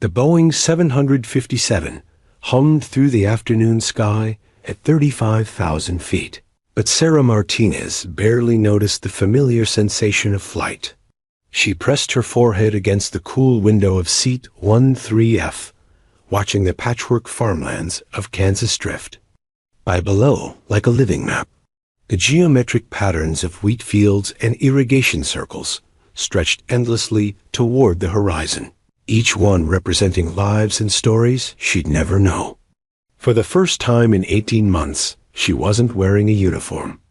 The Boeing 757 hummed through the afternoon sky at 35,000 feet. But Sarah Martinez barely noticed the familiar sensation of flight. She pressed her forehead against the cool window of seat 13F, watching the patchwork farmlands of Kansas drift by below like a living map. The geometric patterns of wheat fields and irrigation circles stretched endlessly toward the horizon, each one representing lives and stories she'd never know. For the first time in 18 months, she wasn't wearing a uniform.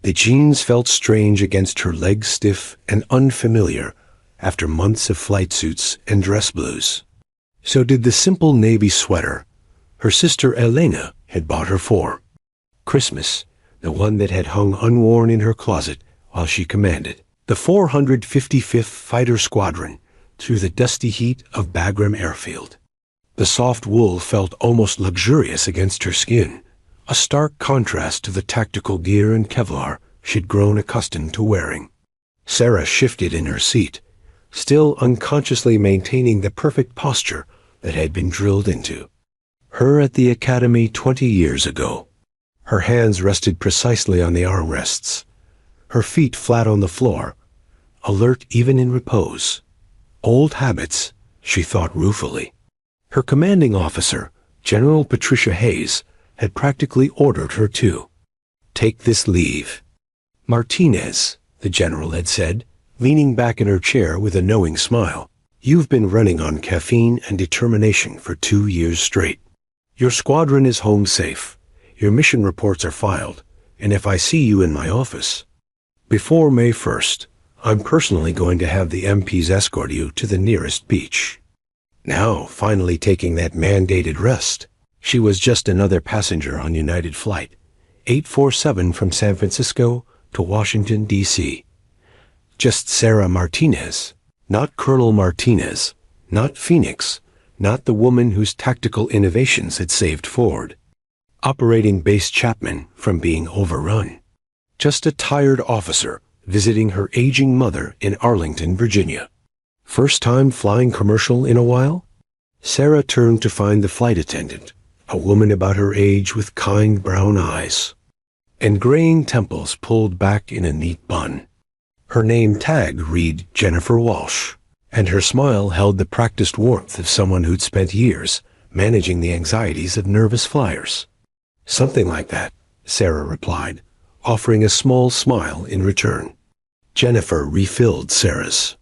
The jeans felt strange against her legs, stiff and unfamiliar after months of flight suits and dress blues. So did the simple navy sweater her sister Elena had bought her for Christmas, the one that had hung unworn in her closet while she commanded the 455th Fighter Squadron through the dusty heat of Bagram Airfield. The soft wool felt almost luxurious against her skin, a stark contrast to the tactical gear and Kevlar she'd grown accustomed to wearing. Sarah shifted in her seat, still unconsciously maintaining the perfect posture that had been drilled into her at the academy 20 years ago. Her hands rested precisely on the armrests, her feet flat on the floor, alert even in repose. Old habits, she thought ruefully. Her commanding officer, General Patricia Hayes, had practically ordered her to take this leave. Martinez, the general had said, leaning back in her chair with a knowing smile, you've been running on caffeine and determination for 2 years straight. Your squadron is home safe. Your mission reports are filed, and if I see you in my office before May 1st, I'm personally going to have the MPs escort you to the nearest beach. Now, finally taking that mandated rest, she was just another passenger on United Flight 847 from San Francisco to Washington, D.C. Just Sarah Martinez, not Colonel Martinez, not Phoenix, not the woman whose tactical innovations had saved Ford Operating Base Chapman from being overrun. Just a tired officer visiting her aging mother in Arlington, Virginia. First time flying commercial in a while? Sarah turned to find the flight attendant, a woman about her age with kind brown eyes and graying temples pulled back in a neat bun. Her name tag read Jennifer Walsh, and her smile held the practiced warmth of someone who'd spent years managing the anxieties of nervous flyers. Something like that, Sarah replied, offering a small smile in return. Jennifer refilled Sarah's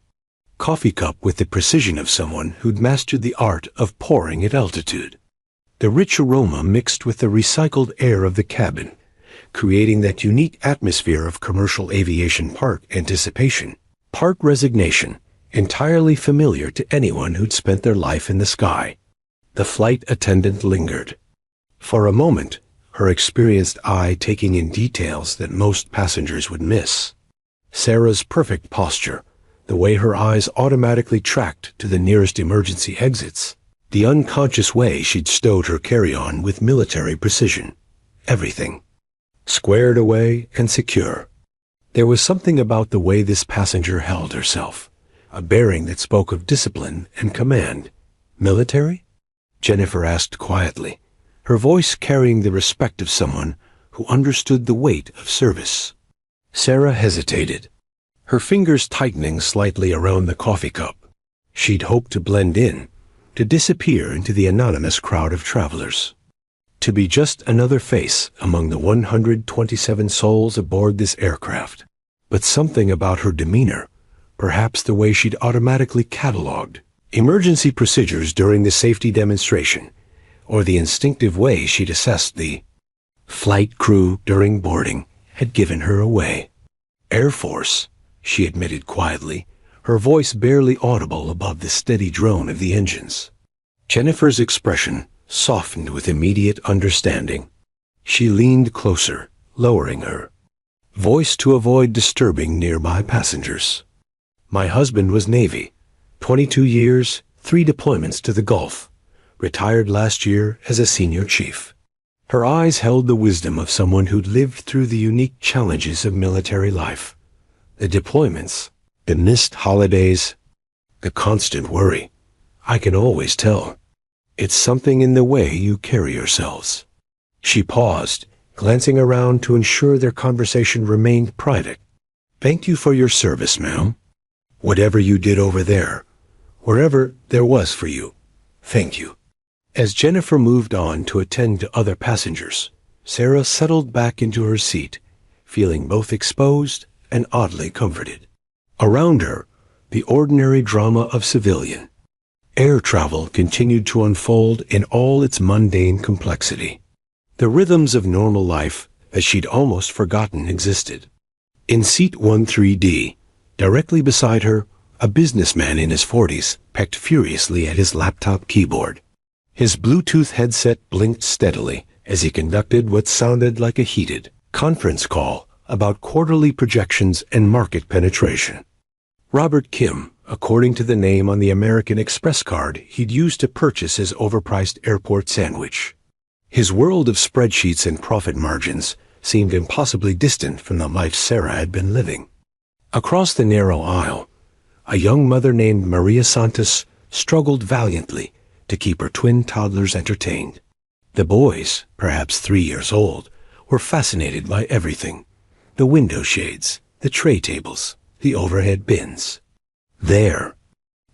coffee cup with the precision of someone who'd mastered the art of pouring at altitude. The rich aroma mixed with the recycled air of the cabin, creating that unique atmosphere of commercial aviation part anticipation, part resignation, entirely familiar to anyone who'd spent their life in the sky. The flight attendant lingered. For a moment, her experienced eye taking in details that most passengers would miss. Sarah's perfect posture, the way her eyes automatically tracked to the nearest emergency exits, the unconscious way she'd stowed her carry-on with military precision. Everything squared away and secure. There was something about the way this passenger held herself, a bearing that spoke of discipline and command. Military? Jennifer asked quietly, her voice carrying the respect of someone who understood the weight of service. Sarah hesitated, her fingers tightening slightly around the coffee cup. She'd hoped to blend in, to disappear into the anonymous crowd of travelers, to be just another face among the 127 souls aboard this aircraft. But something about her demeanor, perhaps the way she'd automatically cataloged emergency procedures during the safety demonstration, or the instinctive way she'd assessed the flight crew during boarding, had given her away. Air Force, she admitted quietly, her voice barely audible above the steady drone of the engines. Jennifer's expression softened with immediate understanding. She leaned closer, lowering her voice to avoid disturbing nearby passengers. My husband was Navy, 22 years, 3 deployments to the Gulf, retired last year as a senior chief. Her eyes held the wisdom of someone who'd lived through the unique challenges of military life. The deployments, the missed holidays, the constant worry. I can always tell. It's something in the way you carry yourselves." She paused, glancing around to ensure their conversation remained private. "Thank you for your service, ma'am. Whatever you did over there, wherever there was for you, thank you." As Jennifer moved on to attend to other passengers, Sarah settled back into her seat, feeling both exposed and oddly comforted. Around her, the ordinary drama of civilian air travel continued to unfold in all its mundane complexity. The rhythms of normal life that she'd almost forgotten existed. In seat 13D, directly beside her, a businessman in his 40s pecked furiously at his laptop keyboard. His Bluetooth headset blinked steadily as he conducted what sounded like a heated conference call about quarterly projections and market penetration. Robert Kim, according to the name on the American Express card he'd used to purchase his overpriced airport sandwich. His world of spreadsheets and profit margins seemed impossibly distant from the life Sarah had been living. Across the narrow aisle, a young mother named Maria Santos struggled valiantly to keep her twin toddlers entertained. The boys, perhaps 3 years old, were fascinated by everything: the window shades, the tray tables, the overhead bins. There,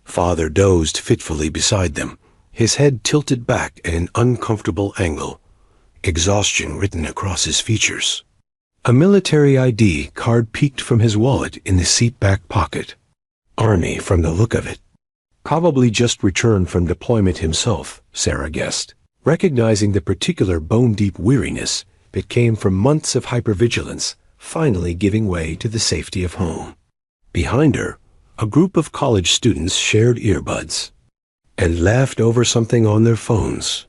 Father dozed fitfully beside them, his head tilted back at an uncomfortable angle, exhaustion written across his features. A military ID card peeked from his wallet in the seat back pocket. Army, from the look of it. Probably just returned from deployment himself, Sarah guessed, recognizing the particular bone-deep weariness that came from months of hypervigilance finally giving way to the safety of home. Behind her, a group of college students shared earbuds and laughed over something on their phones.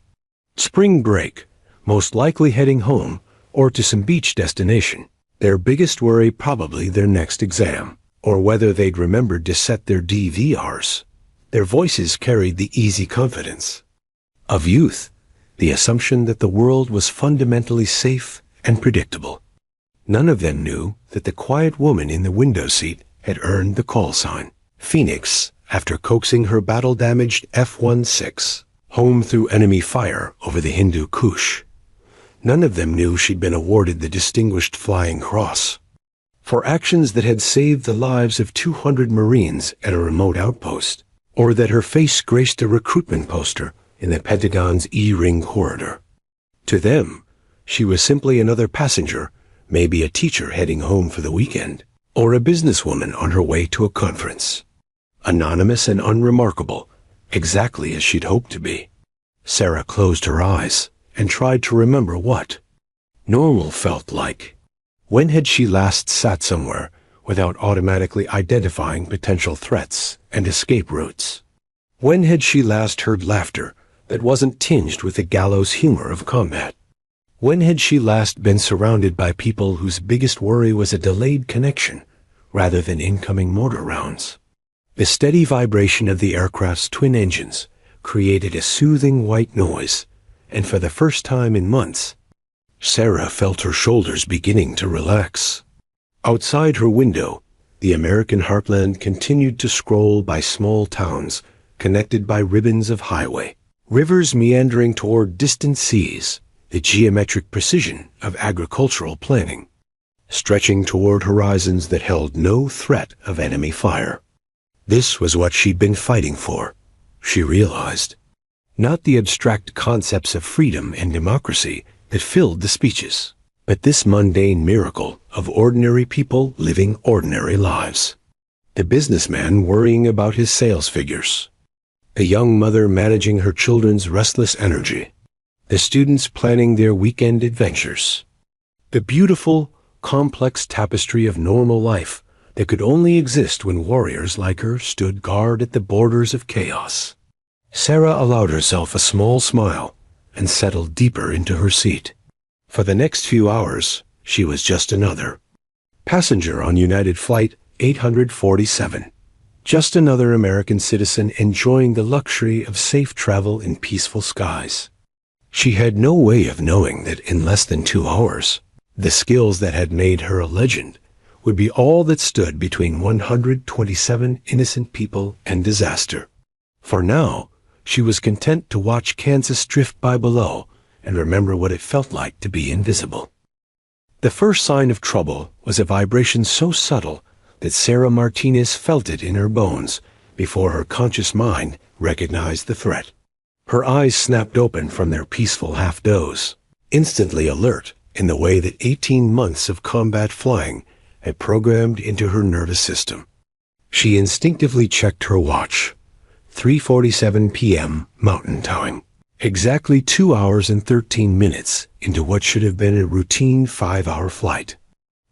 Spring break, most likely heading home or to some beach destination. Their biggest worry probably their next exam, or whether they'd remembered to set their DVRs. Their voices carried the easy confidence of youth, the assumption that the world was fundamentally safe and predictable. None of them knew that the quiet woman in the window seat had earned the call sign Phoenix after coaxing her battle-damaged F-16 home through enemy fire over the Hindu Kush. None of them knew she'd been awarded the Distinguished Flying Cross for actions that had saved the lives of 200 Marines at a remote outpost, or that her face graced a recruitment poster in the Pentagon's E-Ring corridor. To them, she was simply another passenger, maybe a teacher heading home for the weekend, or a businesswoman on her way to a conference. Anonymous and unremarkable, exactly as she'd hoped to be. Sarah closed her eyes and tried to remember what normal felt like. When had she last sat somewhere without automatically identifying potential threats and escape routes? When had she last heard laughter that wasn't tinged with the gallows humor of combat? When had she last been surrounded by people whose biggest worry was a delayed connection rather than incoming mortar rounds? The steady vibration of the aircraft's twin engines created a soothing white noise, and for the first time in months, Sarah felt her shoulders beginning to relax. Outside her window, the American heartland continued to scroll by small towns connected by ribbons of highway, rivers meandering toward distant seas, the geometric precision of agricultural planning, stretching toward horizons that held no threat of enemy fire. This was what she'd been fighting for, she realized. Not the abstract concepts of freedom and democracy that filled the speeches, but this mundane miracle of ordinary people living ordinary lives. The businessman worrying about his sales figures. The young mother managing her children's restless energy. The students planning their weekend adventures. The beautiful, complex tapestry of normal life that could only exist when warriors like her stood guard at the borders of chaos. Sarah allowed herself a small smile and settled deeper into her seat. For the next few hours, she was just another passenger on United Flight 847. Just another American citizen enjoying the luxury of safe travel in peaceful skies. She had no way of knowing that in less than 2 hours, the skills that had made her a legend would be all that stood between 127 innocent people and disaster. For now, she was content to watch Kansas drift by below and remember what it felt like to be invisible. The first sign of trouble was a vibration so subtle that Sarah Martinez felt it in her bones before her conscious mind recognized the threat. Her eyes snapped open from their peaceful half-doze, instantly alert in the way that 18 months of combat flying had programmed into her nervous system. She instinctively checked her watch. 3:47 p.m. Mountain Time. Exactly 2 hours and 13 minutes into what should have been a routine 5-hour flight.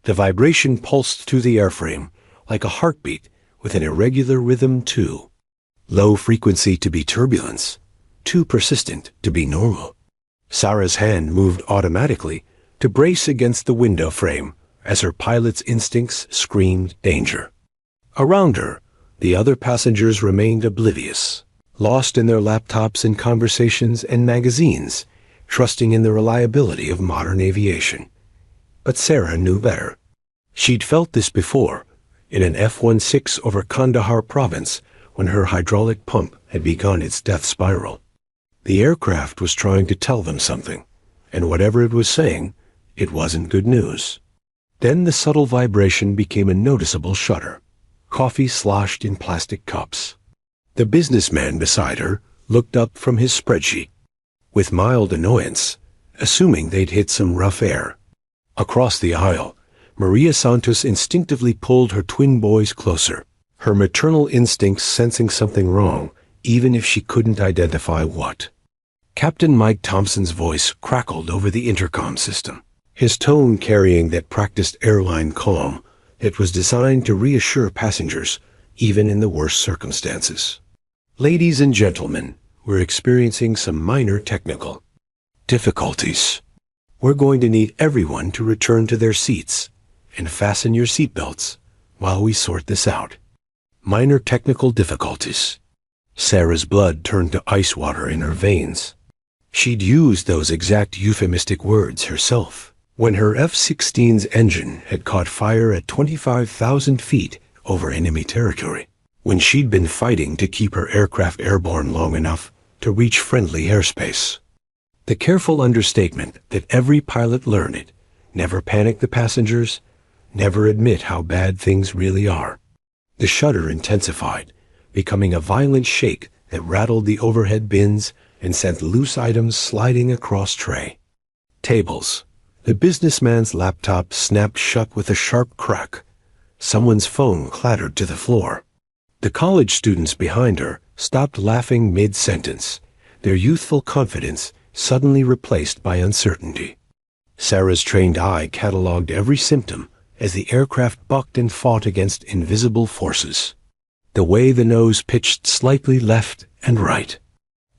The vibration pulsed through the airframe like a heartbeat with an irregular rhythm too. Low frequency to be turbulence, too persistent to be normal. Sarah's hand moved automatically to brace against the window frame as her pilot's instincts screamed danger. Around her, the other passengers remained oblivious, lost in their laptops and conversations and magazines, trusting in the reliability of modern aviation. But Sarah knew better. She'd felt this before, in an F-16 over Kandahar province when her hydraulic pump had begun its death spiral. The aircraft was trying to tell them something, and whatever it was saying, it wasn't good news. Then the subtle vibration became a noticeable shudder. Coffee sloshed in plastic cups. The businessman beside her looked up from his spreadsheet with mild annoyance, assuming they'd hit some rough air. Across the aisle, Maria Santos instinctively pulled her twin boys closer, her maternal instincts sensing something wrong, even if she couldn't identify what. Captain Mike Thompson's voice crackled over the intercom system, his tone carrying that practiced airline calm that was designed to reassure passengers even in the worst circumstances. Ladies and gentlemen, we're experiencing some minor technical difficulties. We're going to need everyone to return to their seats and fasten your seatbelts while we sort this out. Minor technical difficulties. Sarah's blood turned to ice water in her veins. She'd used those exact euphemistic words herself when her F-16's engine had caught fire at 25,000 feet over enemy territory, when she'd been fighting to keep her aircraft airborne long enough to reach friendly airspace. The careful understatement that every pilot learned it: never panic the passengers, never admit how bad things really are. The shudder intensified, becoming a violent shake that rattled the overhead bins and sent loose items sliding across tray. Tables. The businessman's laptop snapped shut with a sharp crack. Someone's phone clattered to the floor. The college students behind her stopped laughing mid-sentence, their youthful confidence suddenly replaced by uncertainty. Sarah's trained eye cataloged every symptom as the aircraft bucked and fought against invisible forces. The way the nose pitched slightly left and right.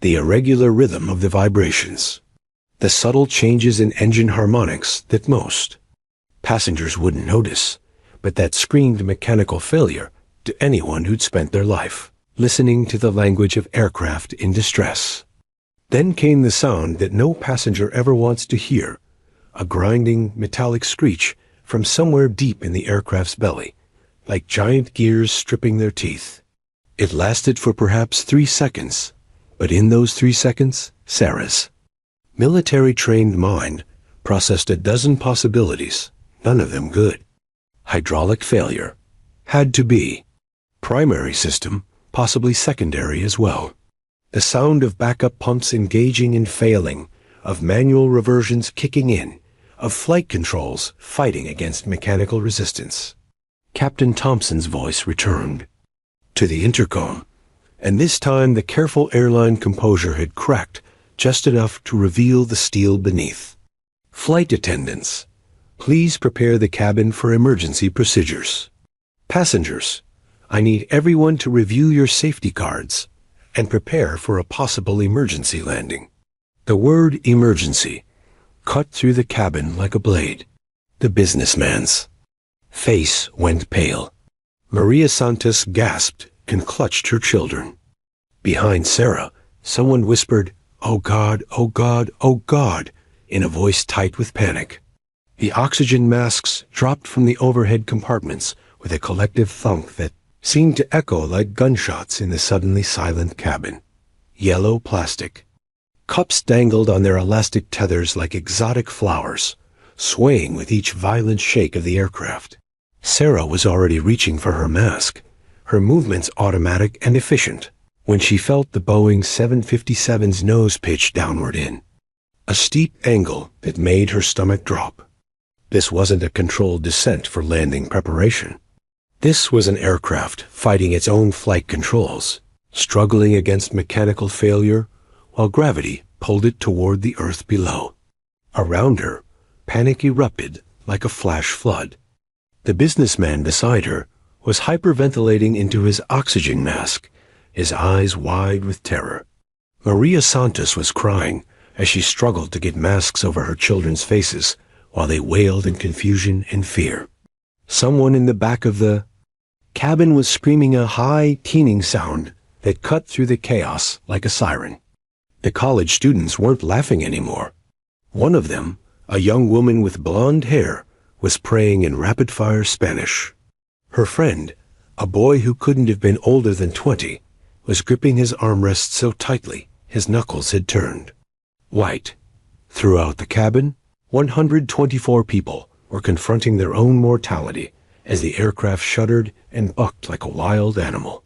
The irregular rhythm of the vibrations. The subtle changes in engine harmonics that most passengers wouldn't notice, but that screamed mechanical failure to anyone who'd spent their life listening to the language of aircraft in distress. Then came the sound that no passenger ever wants to hear, a grinding metallic screech from somewhere deep in the aircraft's belly, like giant gears stripping their teeth. It lasted for perhaps 3 seconds, but in those 3 seconds, Sarah's military-trained mind processed a dozen possibilities, none of them good. Hydraulic failure. Had to be. Primary system, possibly secondary as well. The sound of backup pumps engaging and failing, of manual reversions kicking in, of flight controls fighting against mechanical resistance. Captain Thompson's voice returned to the intercom, and this time the careful airline composure had cracked just enough to reveal the steel beneath. Flight attendants, please prepare the cabin for emergency procedures. Passengers, I need everyone to review your safety cards and prepare for a possible emergency landing. The word emergency cut through the cabin like a blade. The businessman's face went pale. Maria Santos gasped and clutched her children. Behind Sarah, someone whispered, "Oh God, oh God, oh God," in a voice tight with panic. The oxygen masks dropped from the overhead compartments with a collective thunk that seemed to echo like gunshots in the suddenly silent cabin. Yellow plastic. Cups dangled on their elastic tethers like exotic flowers, swaying with each violent shake of the aircraft. Sarah was already reaching for her mask, her movements automatic and efficient, when she felt the Boeing 757's nose pitch downward in a steep angle that made her stomach drop. This wasn't a controlled descent for landing preparation. This was an aircraft fighting its own flight controls, struggling against mechanical failure while gravity pulled it toward the earth below. Around her, panic erupted like a flash flood. The businessman beside her was hyperventilating into his oxygen mask, his eyes wide with terror. Maria Santos was crying as she struggled to get masks over her children's faces while they wailed in confusion and fear. Someone in the back of the cabin was screaming a high, teeming sound that cut through the chaos like a siren. The college students weren't laughing anymore. One of them, a young woman with blonde hair, was praying in rapid-fire Spanish. Her friend, a boy who couldn't have been older than 20, was gripping his armrest so tightly his knuckles had turned white. Throughout the cabin, 124 people were confronting their own mortality as the aircraft shuddered and bucked like a wild animal.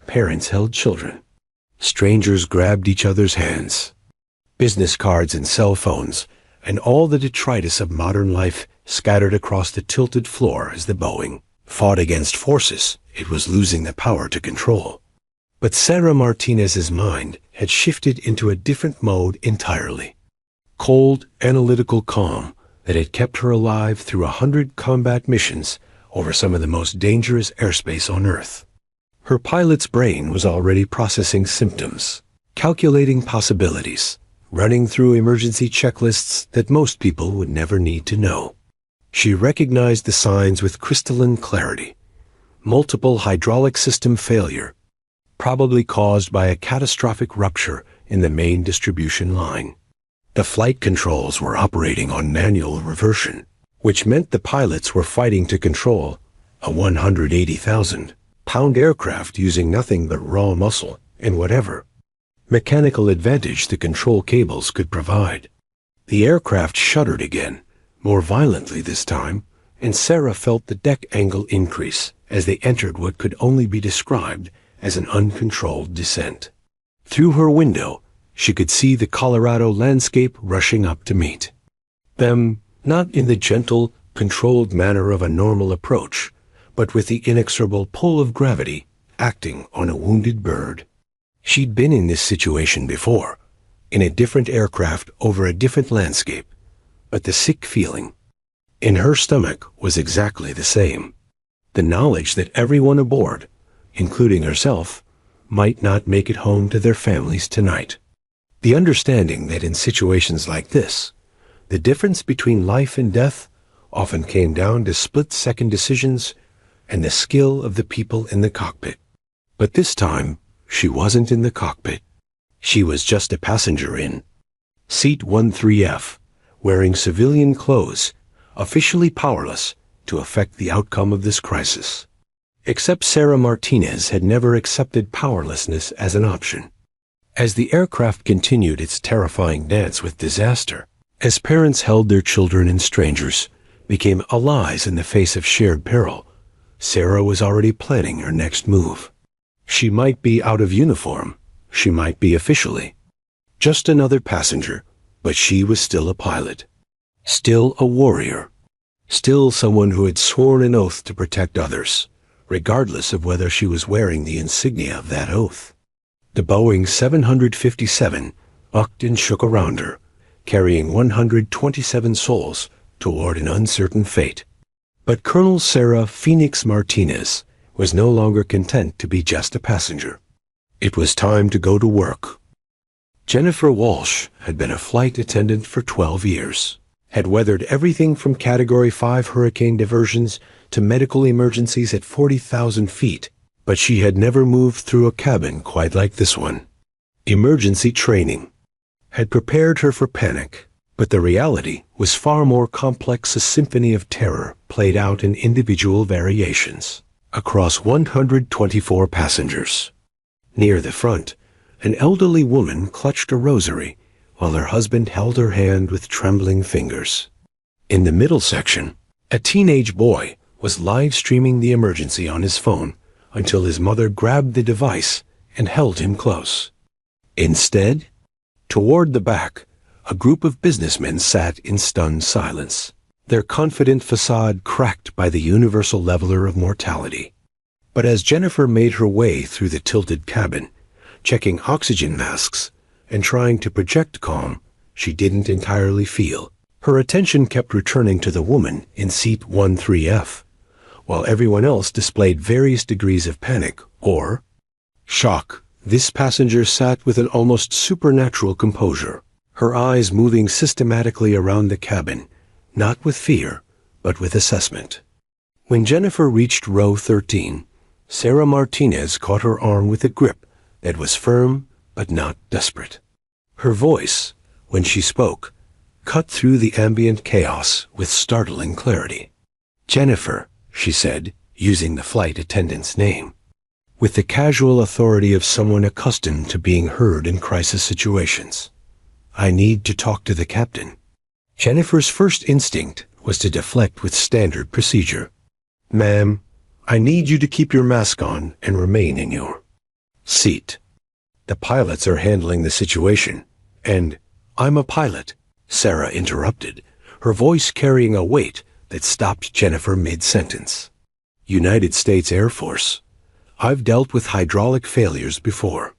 Parents held children. Strangers grabbed each other's hands. Business cards and cell phones, and all the detritus of modern life scattered across the tilted floor as the Boeing fought against forces it was losing the power to control. But Sarah Martinez's mind had shifted into a different mode entirely. Cold, analytical calm that had kept her alive through 100 combat missions over some of the most dangerous airspace on Earth. Her pilot's brain was already processing symptoms, calculating possibilities, running through emergency checklists that most people would never need to know. She recognized the signs with crystalline clarity. Multiple hydraulic system failure, probably caused by a catastrophic rupture in the main distribution line. The flight controls were operating on manual reversion, which meant the pilots were fighting to control a 180,000-pound aircraft using nothing but raw muscle and whatever mechanical advantage the control cables could provide. The aircraft shuddered again, more violently this time, and Sarah felt the deck angle increase as they entered what could only be described as an uncontrolled descent. Through her window, she could see the Colorado landscape rushing up to meet them, not in the gentle, controlled manner of a normal approach, but with the inexorable pull of gravity acting on a wounded bird. She'd been in this situation before, in a different aircraft over a different landscape, but the sick feeling in her stomach was exactly the same. The knowledge that everyone aboard, including herself, might not make it home to their families tonight. The understanding that in situations like this, the difference between life and death often came down to split-second decisions and the skill of the people in the cockpit. But this time, she wasn't in the cockpit. She was just a passenger in Seat 13F, wearing civilian clothes, officially powerless to affect the outcome of this crisis. Except Sarah Martinez had never accepted powerlessness as an option. As the aircraft continued its terrifying dance with disaster, as parents held their children and strangers became allies in the face of shared peril, Sarah was already planning her next move. She might be out of uniform, she might be officially just another passenger, but she was still a pilot, still a warrior, still someone who had sworn an oath to protect others, regardless of whether she was wearing the insignia of that oath. The Boeing 757 bucked and shook around her, carrying 127 souls toward an uncertain fate. But Colonel Sarah Phoenix Martinez was no longer content to be just a passenger. It was time to go to work. Jennifer Walsh had been a flight attendant for 12 years, had weathered everything from Category 5 hurricane diversions to medical emergencies at 40,000 feet, but she had never moved through a cabin quite like this one. Emergency training had prepared her for panic, but the reality was far more complex, a symphony of terror played out in individual variations. across 124 passengers. Near the front, an elderly woman clutched a rosary while her husband held her hand with trembling fingers. In the middle section, a teenage boy was live streaming the emergency on his phone until his mother grabbed the device and held him close. Instead, toward the back, a group of businessmen sat in stunned silence, their confident facade cracked by the universal leveler of mortality. But as Jennifer made her way through the tilted cabin, checking oxygen masks and trying to project calm she didn't entirely feel, her attention kept returning to the woman in seat 13F, while everyone else displayed various degrees of panic or shock. This passenger sat with an almost supernatural composure, her eyes moving systematically around the cabin, not with fear, but with assessment. When Jennifer reached row 13, Sarah Martinez caught her arm with a grip that was firm but not desperate. Her voice, when she spoke, cut through the ambient chaos with startling clarity. "Jennifer," she said, using the flight attendant's name, with the casual authority of someone accustomed to being heard in crisis situations. "I need to talk to the captain." Jennifer's first instinct was to deflect with standard procedure. "Ma'am, I need you to keep your mask on and remain in your seat. The pilots are handling the situation, and I'm a pilot," Sarah interrupted, her voice carrying a weight that stopped Jennifer mid-sentence. "United States Air Force. I've dealt with hydraulic failures before.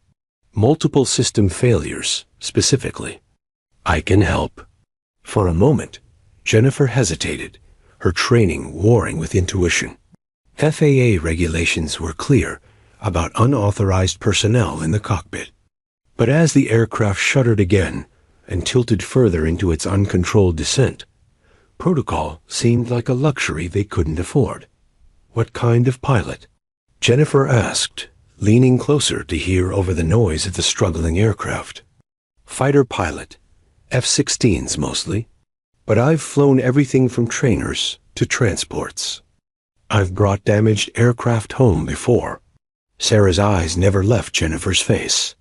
Multiple system failures, specifically. I can help." For a moment, Jennifer hesitated, her training warring with intuition. FAA regulations were clear about unauthorized personnel in the cockpit. But as the aircraft shuddered again and tilted further into its uncontrolled descent, protocol seemed like a luxury they couldn't afford. "What kind of pilot?" Jennifer asked, leaning closer to hear over the noise of the struggling aircraft. "Fighter pilot, F-16s mostly, but I've flown everything from trainers to transports. I've brought damaged aircraft home before." Sarah's eyes never left Jennifer's face.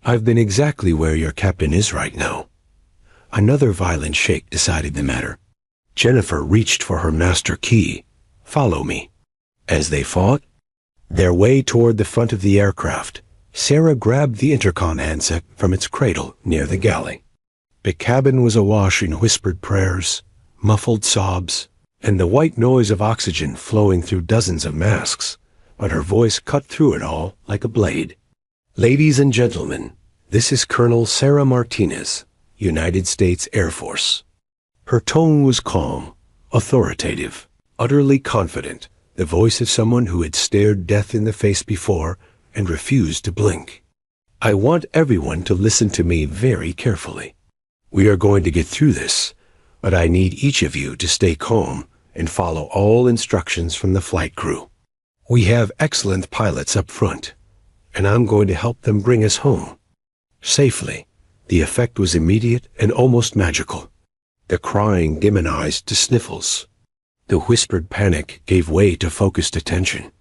"I've been exactly where your captain is right now." Another violent shake decided the matter. Jennifer reached for her master key. "Follow me." As they fought their way toward the front of the aircraft, Sarah grabbed the intercom handset from its cradle near the galley. The cabin was awash in whispered prayers, muffled sobs, and the white noise of oxygen flowing through dozens of masks, but her voice cut through it all like a blade. "Ladies and gentlemen, this is Colonel Sarah Martinez, United States Air Force." Her tone was calm, authoritative, utterly confident, the voice of someone who had stared death in the face before and refused to blink. "I want everyone to listen to me very carefully. We are going to get through this, but I need each of you to stay calm and follow all instructions from the flight crew. We have excellent pilots up front, and I'm going to help them bring us home safely." The effect was immediate and almost magical. The crying demonized to sniffles. The whispered panic gave way to focused attention.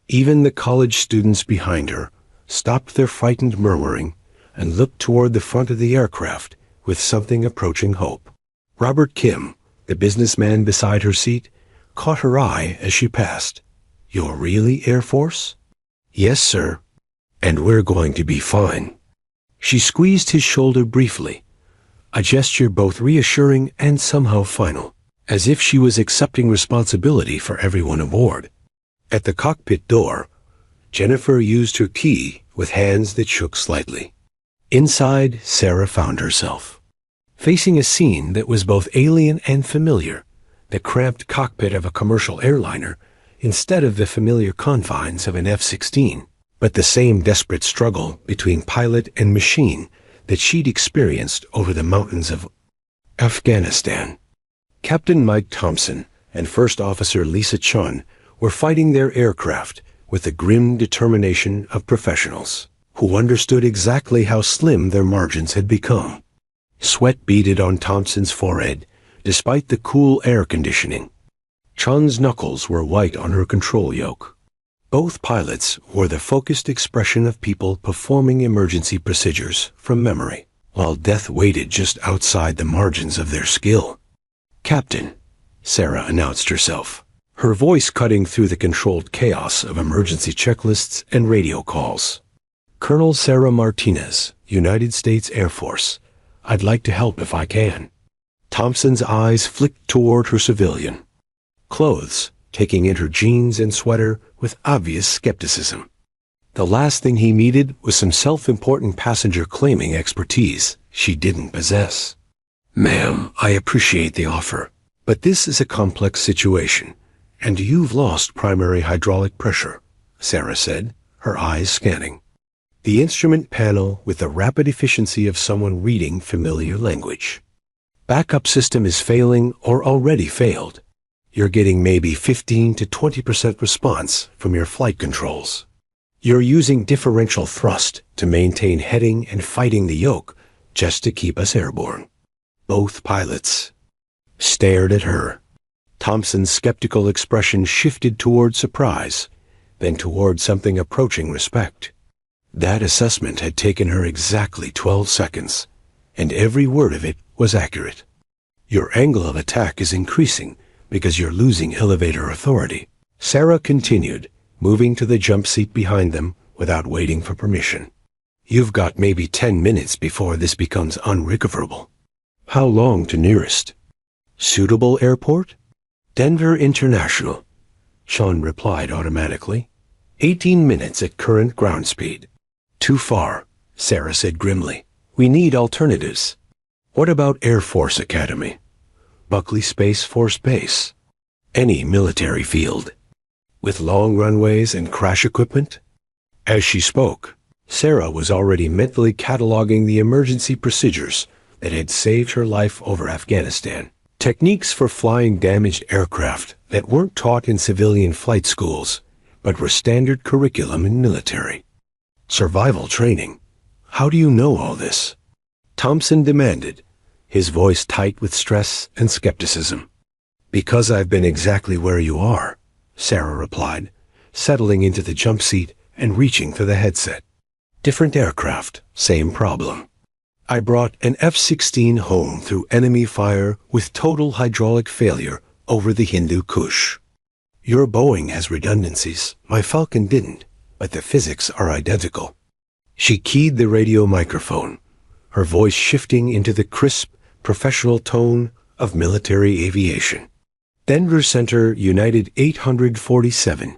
Even the college students behind her stopped their frightened murmuring and looked toward the front of the aircraft with something approaching hope. Robert Kim, the businessman beside her seat, caught her eye as she passed. "You're really Air Force?" "Yes, sir. And we're going to be fine." She squeezed his shoulder briefly, a gesture both reassuring and somehow final, as if she was accepting responsibility for everyone aboard. At the cockpit door, Jennifer used her key with hands that shook slightly. Inside, Sarah found herself facing a scene that was both alien and familiar, the cramped cockpit of a commercial airliner instead of the familiar confines of an F-16, but the same desperate struggle between pilot and machine that she'd experienced over the mountains of Afghanistan. Captain Mike Thompson and First Officer Lisa Chun were fighting their aircraft with the grim determination of professionals who understood exactly how slim their margins had become. Sweat beaded on Thompson's forehead, despite the cool air conditioning. Chun's knuckles were white on her control yoke. Both pilots wore the focused expression of people performing emergency procedures from memory, while death waited just outside the margins of their skill. "Captain," Sarah announced herself, her voice cutting through the controlled chaos of emergency checklists and radio calls. "Colonel Sarah Martinez, United States Air Force. I'd like to help if I can." Thompson's eyes flicked toward her civilian clothes, taking in her jeans and sweater with obvious skepticism. The last thing he needed was some self-important passenger claiming expertise she didn't possess. "Ma'am, I appreciate the offer, but this is a complex situation, and you've lost primary hydraulic pressure," Sarah said, her eyes scanning the instrument panel with the rapid efficiency of someone reading familiar language. "Backup system is failing or already failed. You're getting maybe 15 to 20% response from your flight controls. You're using differential thrust to maintain heading and fighting the yoke just to keep us airborne." Both pilots stared at her. Thompson's skeptical expression shifted toward surprise, then toward something approaching respect. That assessment had taken her exactly 12 seconds, and every word of it was accurate. "Your angle of attack is increasing because you're losing elevator authority," Sarah continued, moving to the jump seat behind them without waiting for permission. "You've got maybe 10 minutes before this becomes unrecoverable." "How long to nearest?" "Suitable airport?" "Denver International," Sean replied automatically. 18 minutes at current ground speed." "Too far," Sarah said grimly. "We need alternatives." "What about Air Force Academy?" "Buckley Space Force Base." "Any military field with long runways and crash equipment?" As she spoke, Sarah was already mentally cataloging the emergency procedures that had saved her life over Afghanistan. Techniques for flying damaged aircraft that weren't taught in civilian flight schools, but were standard curriculum in military. "Survival training. How do you know all this?" Thompson demanded, his voice tight with stress and skepticism. "Because I've been exactly where you are," Sarah replied, settling into the jump seat and reaching for the headset. "Different aircraft, same problem. I brought an F-16 home through enemy fire with total hydraulic failure over the Hindu Kush. Your Boeing has redundancies, my Falcon didn't, but the physics are identical." She keyed the radio microphone, her voice shifting into the crisp, professional tone of military aviation. "Denver Center, United 847.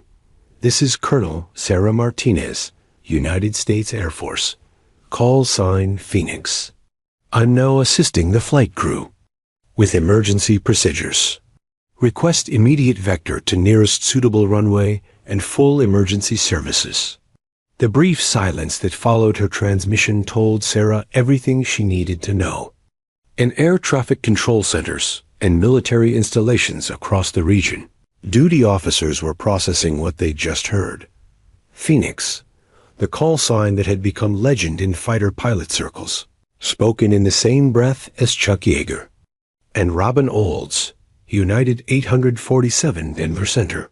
This is Colonel Sarah Martinez, United States Air Force. Call sign Phoenix. I'm now assisting the flight crew with emergency procedures. Request immediate vector to nearest suitable runway and full emergency services." The brief silence that followed her transmission told Sarah everything she needed to know. In air traffic control centers and military installations across the region, duty officers were processing what they'd just heard. Phoenix, the call sign that had become legend in fighter pilot circles, spoken in the same breath as Chuck Yeager. And Robin Olds, United 847 Denver Center.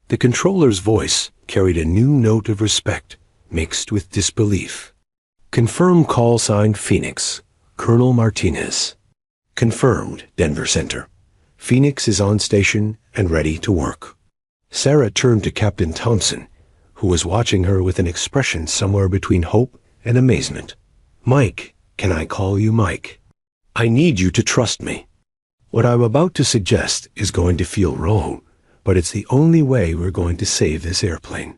The controller's voice carried a new note of respect mixed with disbelief. "Confirm call sign Phoenix, Colonel Martinez." "Confirmed, Denver Center. Phoenix is on station and ready to work." Sarah turned to Captain Thompson, who was watching her with an expression somewhere between hope and amazement. "Mike, can I call you Mike? I need you to trust me. What I'm about to suggest is going to feel wrong, but it's the only way we're going to save this airplane."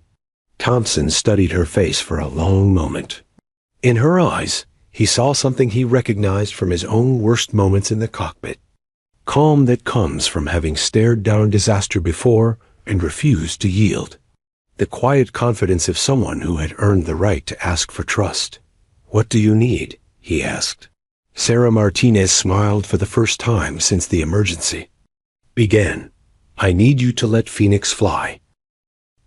Thompson studied her face for a long moment. In her eyes, he saw something he recognized from his own worst moments in the cockpit. Calm that comes from having stared down disaster before and refused to yield. The quiet confidence of someone who had earned the right to ask for trust. "What do you need?" he asked. Sarah Martinez smiled for the first time since the emergency. Began. "I need you to let Phoenix fly."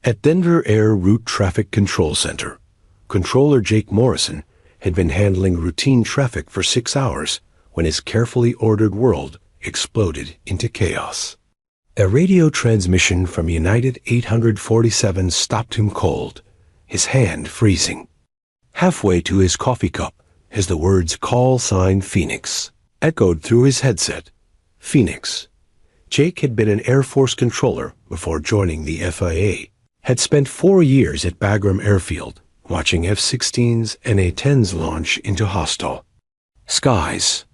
At Denver Air Route Traffic Control Center, Controller Jake Morrison had been handling routine traffic for 6 hours when his carefully ordered world exploded into chaos. A radio transmission from United 847 stopped him cold, his hand freezing. Halfway to his coffee cup, as the words "call sign Phoenix" echoed through his headset. Phoenix. Jake had been an Air Force controller before joining the FIA, had spent 4 years at Bagram Airfield, watching F-16s and A-10s launch into hostile skies.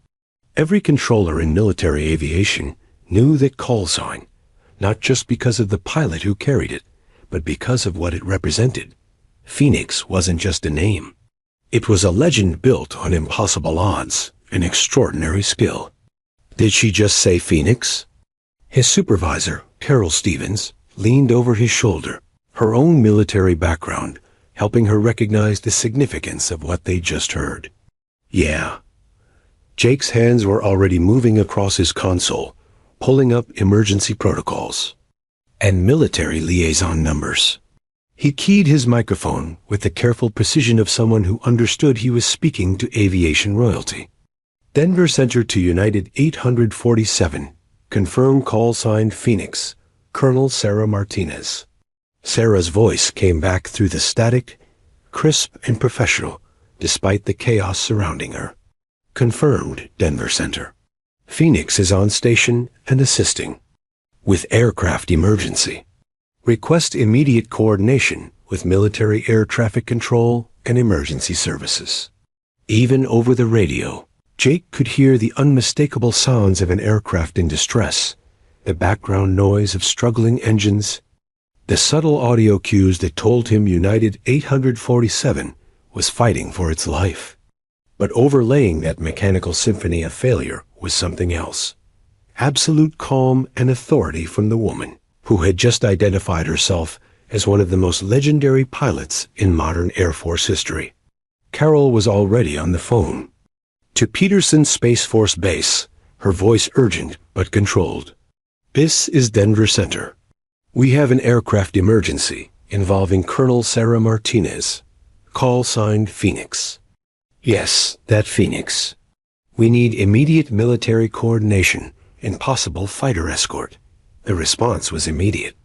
Every controller in military aviation knew that call sign, not just because of the pilot who carried it, but because of what it represented. Phoenix wasn't just a name. It was a legend built on impossible odds and extraordinary skill. Did she just say Phoenix? His supervisor, Carol Stevens, leaned over his shoulder, her own military background helping her recognize the significance of what they just heard. Yeah. Jake's hands were already moving across his console, pulling up emergency protocols and military liaison numbers. He keyed his microphone with the careful precision of someone who understood he was speaking to aviation royalty. Denver Center to United 847. Confirm call sign Phoenix. Colonel Sarah Martinez. Sarah's voice came back through the static, crisp and professional, despite the chaos surrounding her. Confirmed, Denver Center. Phoenix is on station and assisting with aircraft emergency. Request immediate coordination with military air traffic control and emergency services. Even over the radio, Jake could hear the unmistakable sounds of an aircraft in distress, the background noise of struggling engines, the subtle audio cues that told him United 847 was fighting for its life. But overlaying that mechanical symphony of failure was something else. Absolute calm and authority from the woman who had just identified herself as one of the most legendary pilots in modern Air Force history. Carol was already on the phone. To Peterson Space Force Base, her voice urgent but controlled. This is Denver Center. We have an aircraft emergency involving Colonel Sarah Martinez. Call sign Phoenix. Yes, that Phoenix. We need immediate military coordination and possible fighter escort. The response was immediate.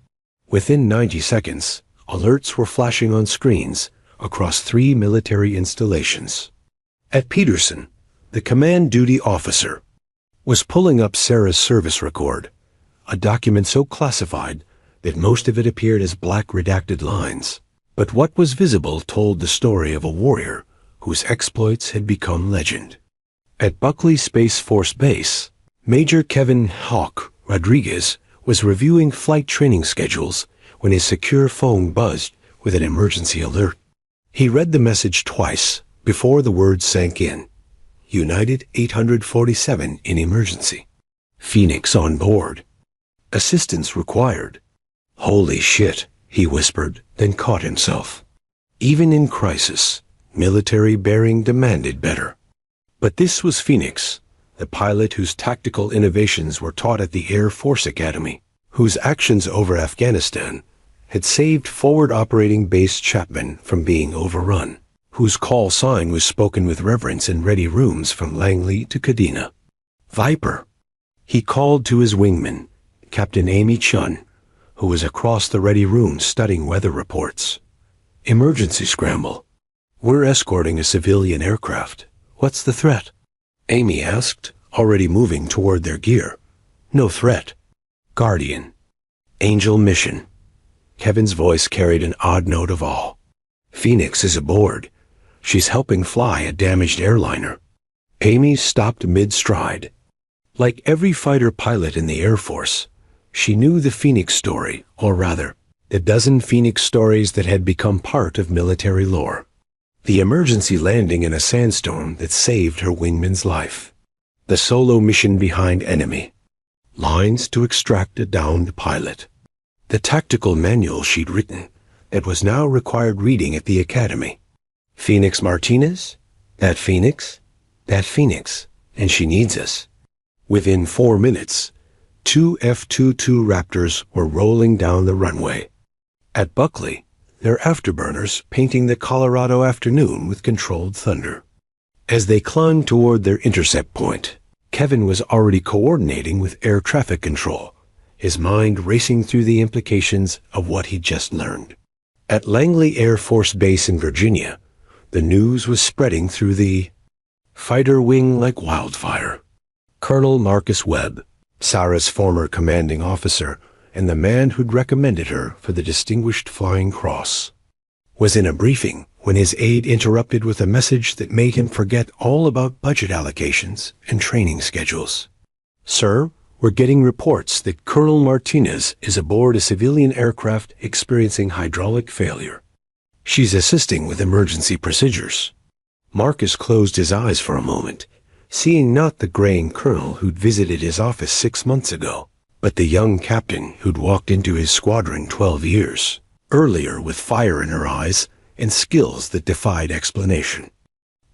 Within 90 seconds, alerts were flashing on screens across 3 military installations. At Peterson, the command duty officer was pulling up Sarah's service record, a document so classified that most of it appeared as black redacted lines. But what was visible told the story of a warrior whose exploits had become legend. At Buckley Space Force Base, Major Kevin "Hawk" Rodriguez was reviewing flight training schedules when his secure phone buzzed with an emergency alert. He read the message twice before the words sank in. United 847 in emergency. Phoenix on board. Assistance required. Holy shit, he whispered, then caught himself. Even in crisis, military bearing demanded better. But this was Phoenix, the pilot whose tactical innovations were taught at the Air Force Academy, whose actions over Afghanistan had saved forward operating base Chapman from being overrun, whose call sign was spoken with reverence in ready rooms from Langley to Kadena. Viper. He called to his wingman, Captain Amy Chun, who was across the ready room studying weather reports. Emergency scramble. We're escorting a civilian aircraft. What's the threat? Amy asked, already moving toward their gear. No threat. Guardian. Angel mission. Kevin's voice carried an odd note of awe. Phoenix is aboard. She's helping fly a damaged airliner. Amy stopped mid-stride. Like every fighter pilot in the Air Force, she knew the Phoenix story, or rather, the dozen Phoenix stories that had become part of military lore. The emergency landing in a sandstorm that saved her wingman's life. The solo mission behind enemy. Lines to extract a downed pilot. The tactical manual she'd written that was now required reading at the academy. Phoenix Martinez? That Phoenix? That Phoenix. And she needs us. Within 4 minutes, 2 F-22 Raptors were rolling down the runway. At Buckley, their afterburners painting the Colorado afternoon with controlled thunder. As they climbed toward their intercept point, Kevin was already coordinating with air traffic control, his mind racing through the implications of what he'd just learned. At Langley Air Force Base in Virginia, the news was spreading through the fighter wing like wildfire. Colonel Marcus Webb, Sarah's former commanding officer and the man who'd recommended her for the Distinguished Flying Cross, was in a briefing when his aide interrupted with a message that made him forget all about budget allocations and training schedules. "Sir, we're getting reports that Colonel Martinez is aboard a civilian aircraft experiencing hydraulic failure. She's assisting with emergency procedures." Marcus closed his eyes for a moment, seeing not the graying colonel who'd visited his office 6 months ago, but the young captain who'd walked into his squadron 12 years earlier with fire in her eyes and skills that defied explanation.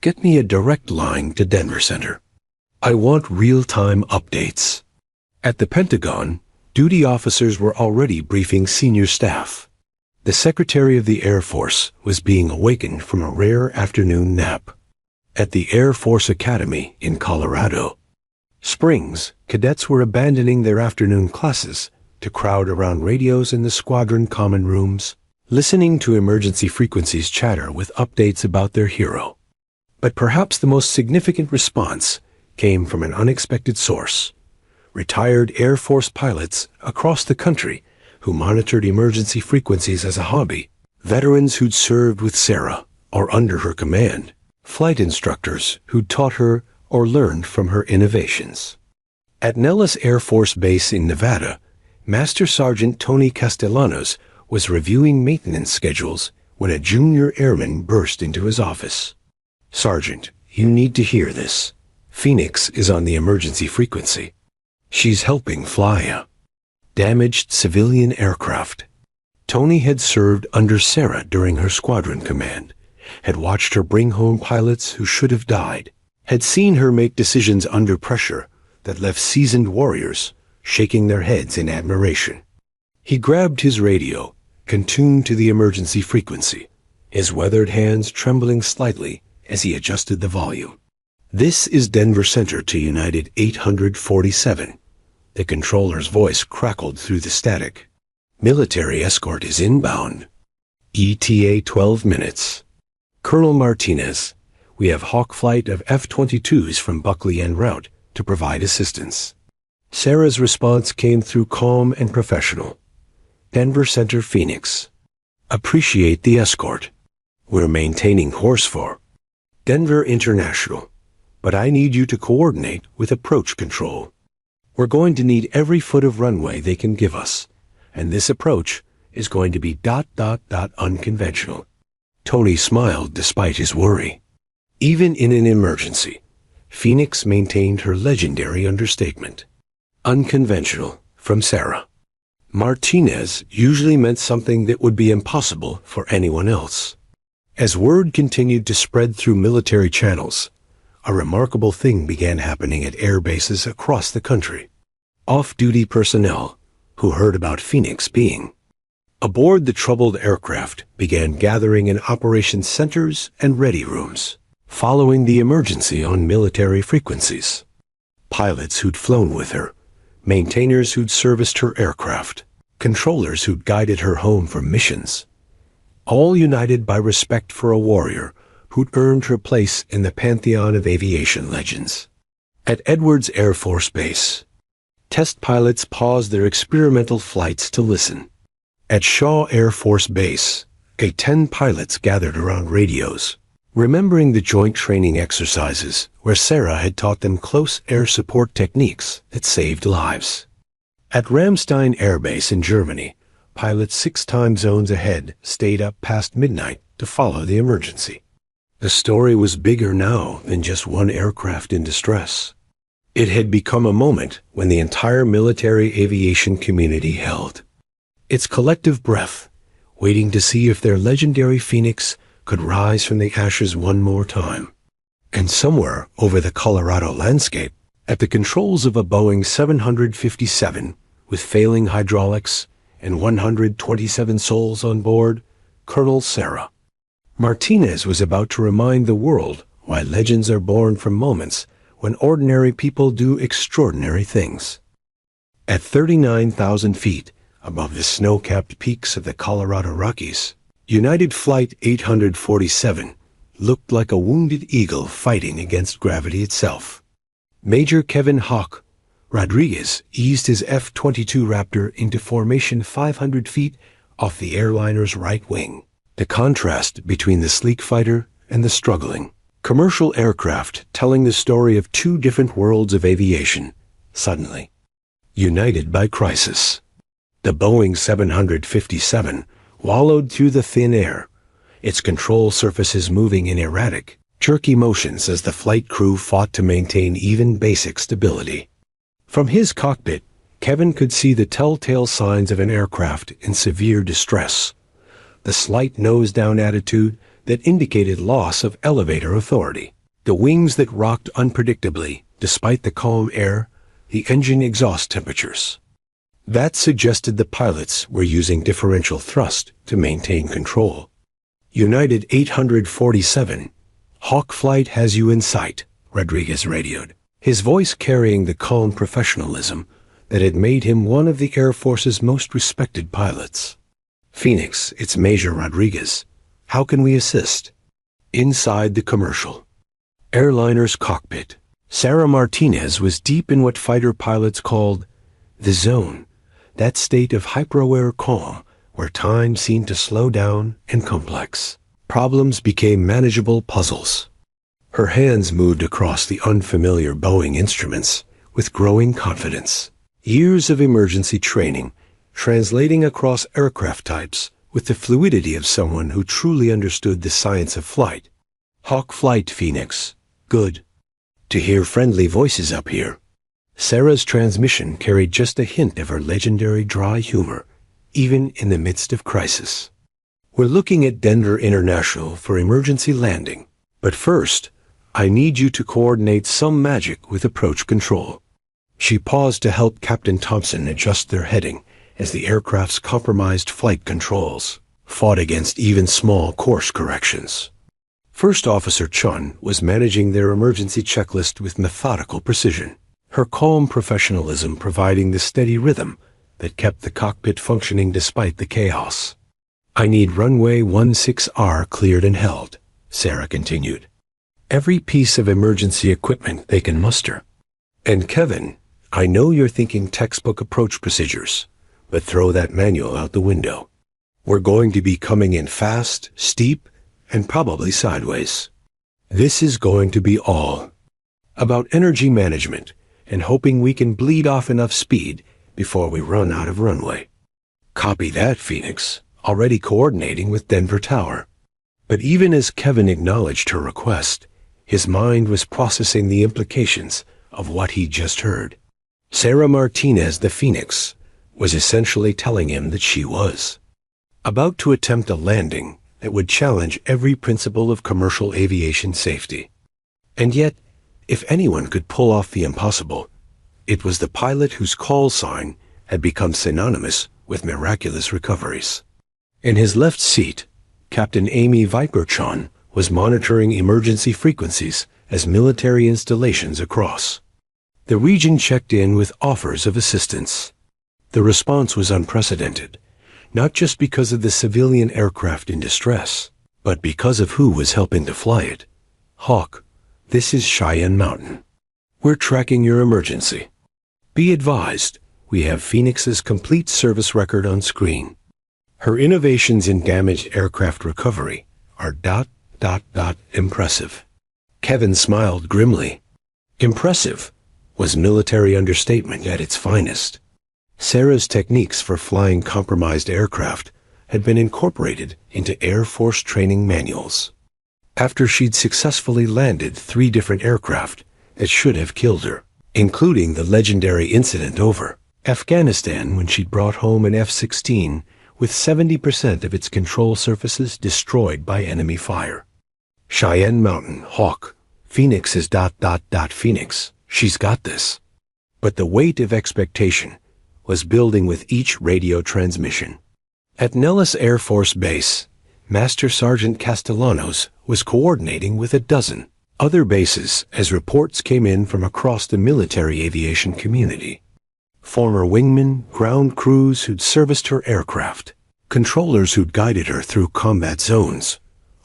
"Get me a direct line to Denver Center. I want real-time updates." At the Pentagon, duty officers were already briefing senior staff. The Secretary of the Air Force was being awakened from a rare afternoon nap. At the Air Force Academy in Colorado Springs, cadets were abandoning their afternoon classes to crowd around radios in the squadron common rooms, listening to emergency frequencies chatter with updates about their hero. But perhaps the most significant response came from an unexpected source: retired Air Force pilots across the country who monitored emergency frequencies as a hobby, veterans who'd served with Sarah or under her command, flight instructors who'd taught her or learned from her innovations. At Nellis Air Force Base in Nevada, Master Sergeant Tony Castellanos was reviewing maintenance schedules when a junior airman burst into his office. "Sergeant, you need to hear this. Phoenix is on the emergency frequency. She's helping fly a damaged civilian aircraft." Tony had served under Sarah during her squadron command, had watched her bring home pilots who should have died, had seen her make decisions under pressure that left seasoned warriors shaking their heads in admiration. He grabbed his radio, contuned to the emergency frequency, his weathered hands trembling slightly as he adjusted the volume. "This is Denver Center to United 847. The controller's voice crackled through the static. "Military escort is inbound. ETA 12 minutes. Colonel Martinez, we have hawk flight of F-22s from Buckley en route to provide assistance." Sarah's response came through calm and professional. "Denver Center, Phoenix. Appreciate the escort. We're maintaining horse for Denver International, but I need you to coordinate with approach control. We're going to need every foot of runway they can give us, and this approach is going to be ... unconventional." Tony smiled despite his worry. Even in an emergency, Phoenix maintained her legendary understatement. "Unconventional," from Sarah. Martinez usually meant something that would be impossible for anyone else. As word continued to spread through military channels, a remarkable thing began happening at air bases across the country. Off-duty personnel, who heard about Phoenix being aboard the troubled aircraft, began gathering in operations centers and ready rooms, following the emergency on military frequencies. Pilots who'd flown with her, maintainers who'd serviced her aircraft, controllers who'd guided her home from missions, all united by respect for a warrior who'd earned her place in the pantheon of aviation legends. At Edwards Air Force Base, test pilots paused their experimental flights to listen. At Shaw Air Force Base, 10 pilots gathered around radios, remembering the joint training exercises where Sarah had taught them close air support techniques that saved lives. At Ramstein Air Base in Germany, pilots 6 time zones ahead stayed up past midnight to follow the emergency. The story was bigger now than just one aircraft in distress. It had become a moment when the entire military aviation community held its collective breath, waiting to see if their legendary Phoenix could rise from the ashes one more time. And somewhere over the Colorado landscape, at the controls of a Boeing 757 with failing hydraulics and 127 souls on board, Colonel Sarah Martinez was about to remind the world why legends are born from moments when ordinary people do extraordinary things. At 39,000 feet above the snow-capped peaks of the Colorado Rockies, United Flight 847 looked like a wounded eagle fighting against gravity itself. Major Kevin "Hawk" Rodriguez eased his F-22 Raptor into formation 500 feet off the airliner's right wing. The contrast between the sleek fighter and the struggling commercial aircraft telling the story of two different worlds of aviation, suddenly united by crisis. The Boeing 757 wallowed through the thin air, its control surfaces moving in erratic, jerky motions as the flight crew fought to maintain even basic stability. From his cockpit, Kevin could see the telltale signs of an aircraft in severe distress. The slight nose-down attitude that indicated loss of elevator authority, the wings that rocked unpredictably despite the calm air, the engine exhaust temperatures. That suggested the pilots were using differential thrust to maintain control. United 847, "Hawk Flight has you in sight," Rodriguez radioed, his voice carrying the calm professionalism that had made him one of the Air Force's most respected pilots. "Phoenix, it's Major Rodriguez. How can we assist?" Inside the commercial airliner's cockpit, Sarah Martinez was deep in what fighter pilots called the zone, that state of hyper-aware calm where time seemed to slow down and complex problems became manageable puzzles. Her hands moved across the unfamiliar Boeing instruments with growing confidence. Years of emergency training, translating across aircraft types with the fluidity of someone who truly understood the science of flight. "Hawk Flight, Phoenix. Good to hear friendly voices up here." Sarah's transmission carried just a hint of her legendary dry humor, even in the midst of crisis. "We're looking at Denver International for emergency landing, but first, I need you to coordinate some magic with approach control." She paused to help Captain Thompson adjust their heading as the aircraft's compromised flight controls fought against even small course corrections. First Officer Chun was managing their emergency checklist with methodical precision, her calm professionalism providing the steady rhythm that kept the cockpit functioning despite the chaos. "I need runway 16R cleared and held," Sarah continued. "Every piece of emergency equipment they can muster. And Kevin, I know you're thinking textbook approach procedures, but throw that manual out the window. We're going to be coming in fast, steep, and probably sideways. This is going to be all about energy management and hoping we can bleed off enough speed before we run out of runway." "Copy that, Phoenix, already coordinating with Denver Tower." But even as Kevin acknowledged her request, his mind was processing the implications of what he'd just heard. Sarah Martinez, the Phoenix, was essentially telling him that she was about to attempt a landing that would challenge every principle of commercial aviation safety. And yet, if anyone could pull off the impossible, it was the pilot whose call sign had become synonymous with miraculous recoveries. In his left seat, Captain Amy Viper-Chon was monitoring emergency frequencies as military installations across the region checked in with offers of assistance. The response was unprecedented, not just because of the civilian aircraft in distress, but because of who was helping to fly it. "Hawk, this is Cheyenne Mountain. We're tracking your emergency. Be advised, we have Phoenix's complete service record on screen. Her innovations in damaged aircraft recovery are ... impressive." Kevin smiled grimly. Impressive was military understatement at its finest. Sarah's techniques for flying compromised aircraft had been incorporated into Air Force training manuals. After she'd successfully landed 3 different aircraft that should have killed her, including the legendary incident over Afghanistan when she'd brought home an F-16 with 70% of its control surfaces destroyed by enemy fire. Cheyenne Mountain, Hawk, Phoenix is ... Phoenix, she's got this. But the weight of expectation was building with each radio transmission. At Nellis Air Force Base, Master Sergeant Castellanos was coordinating with a dozen other bases as reports came in from across the military aviation community. Former wingmen, ground crews who'd serviced her aircraft, controllers who'd guided her through combat zones,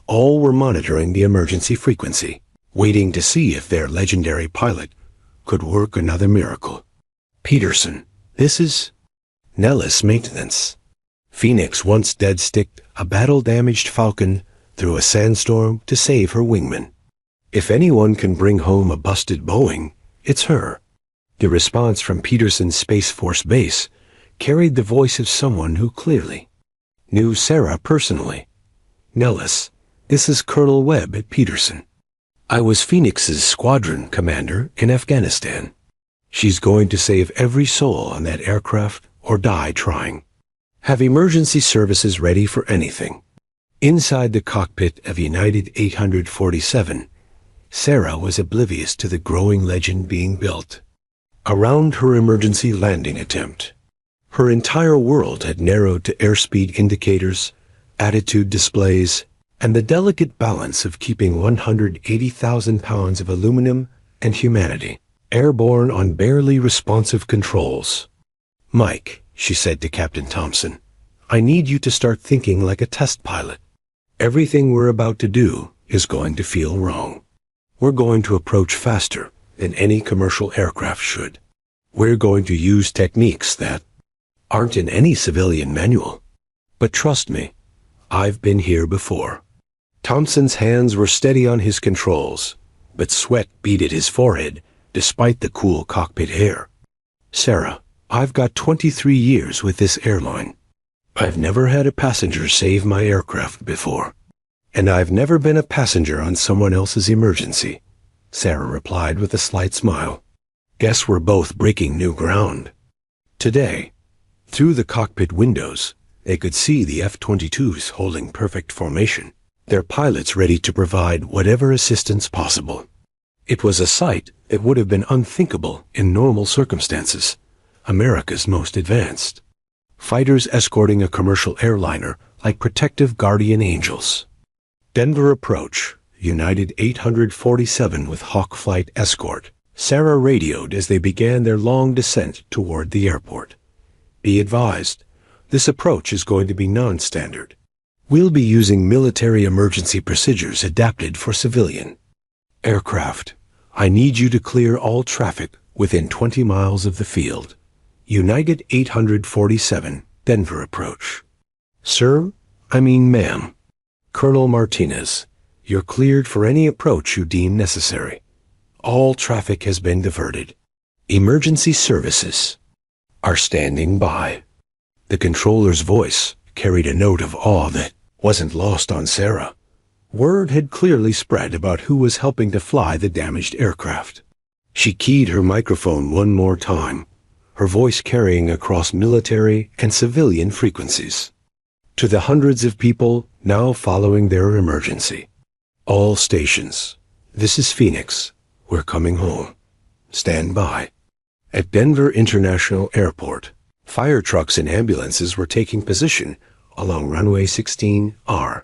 all were monitoring the emergency frequency, waiting to see if their legendary pilot could work another miracle. Peterson, this is Nellis Maintenance. Phoenix once dead-sticked a battle-damaged Falcon through a sandstorm to save her wingman. If anyone can bring home a busted Boeing, it's her. The response from Peterson's Space Force base carried the voice of someone who clearly knew Sarah personally. Nellis, this is Colonel Webb at Peterson. I was Phoenix's squadron commander in Afghanistan. She's going to save every soul on that aircraft or die trying. Have emergency services ready for anything. Inside the cockpit of United 847, Sarah was oblivious to the growing legend being built around her emergency landing attempt. Her entire world had narrowed to airspeed indicators, attitude displays, and the delicate balance of keeping 180,000 pounds of aluminum and humanity airborne on barely responsive controls. Mike, she said to Captain Thompson, I need you to start thinking like a test pilot. Everything we're about to do is going to feel wrong. We're going to approach faster than any commercial aircraft should. We're going to use techniques that aren't in any civilian manual. But trust me, I've been here before. Thompson's hands were steady on his controls, but sweat beaded his forehead despite the cool cockpit air. Sarah, I've got 23 years with this airline. I've never had a passenger save my aircraft before. And I've never been a passenger on someone else's emergency, Sarah replied with a slight smile. Guess we're both breaking new ground. Today, through the cockpit windows, they could see the F-22s holding perfect formation, their pilots ready to provide whatever assistance possible. It was a sight that would have been unthinkable in normal circumstances. America's most advanced. Fighters escorting a commercial airliner like protective guardian angels. Denver approach, United 847 with Hawk Flight escort. Sarah radioed as they began their long descent toward the airport. Be advised, this approach is going to be non-standard. We'll be using military emergency procedures adapted for civilian aircraft. I need you to clear all traffic within 20 miles of the field. United 847, Denver approach. Sir, ma'am. Colonel Martinez, you're cleared for any approach you deem necessary. All traffic has been diverted. Emergency services are standing by. The controller's voice carried a note of awe that wasn't lost on Sarah. Word had clearly spread about who was helping to fly the damaged aircraft. She keyed her microphone one more time, her voice carrying across military and civilian frequencies. To the hundreds of people now following their emergency. All stations. This is Phoenix. We're coming home. Stand by. At Denver International Airport, fire trucks and ambulances were taking position along runway 16R.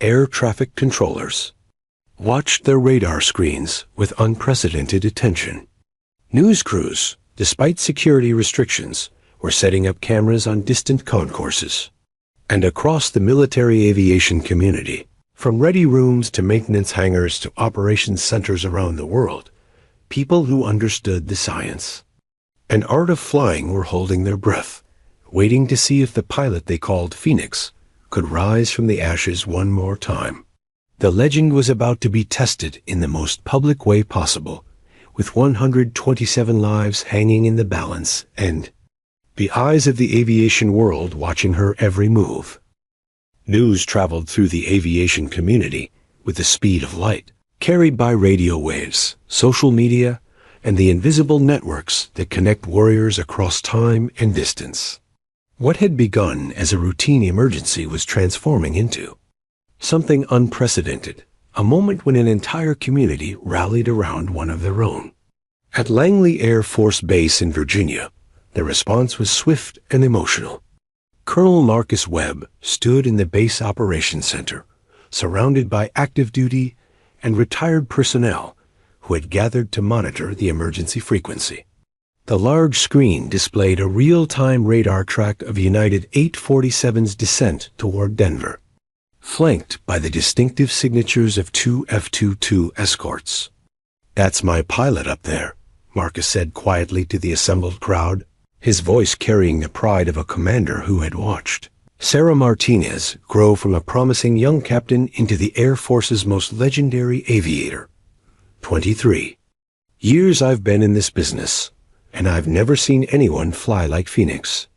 Air traffic controllers watched their radar screens with unprecedented attention. News crews, despite security restrictions, were setting up cameras on distant concourses. And across the military aviation community, from ready rooms to maintenance hangars to operations centers around the world, people who understood the science and art of flying were holding their breath, waiting to see if the pilot they called Phoenix could rise from the ashes one more time. The legend was about to be tested in the most public way possible, with 127 lives hanging in the balance and the eyes of the aviation world watching her every move. News traveled through the aviation community with the speed of light, carried by radio waves, social media, and the invisible networks that connect warriors across time and distance. What had begun as a routine emergency was transforming into something unprecedented, a moment when an entire community rallied around one of their own. At Langley Air Force Base in Virginia, the response was swift and emotional. Colonel Marcus Webb stood in the base operations center, surrounded by active duty and retired personnel who had gathered to monitor the emergency frequency. The large screen displayed a real-time radar track of United 847's descent toward Denver, flanked by the distinctive signatures of two F-22 escorts. "That's my pilot up there," Marcus said quietly to the assembled crowd, his voice carrying the pride of a commander who had watched Sarah Martinez grow from a promising young captain into the Air Force's most legendary aviator. 23 years I've been in this business, and I've never seen anyone fly like Phoenix.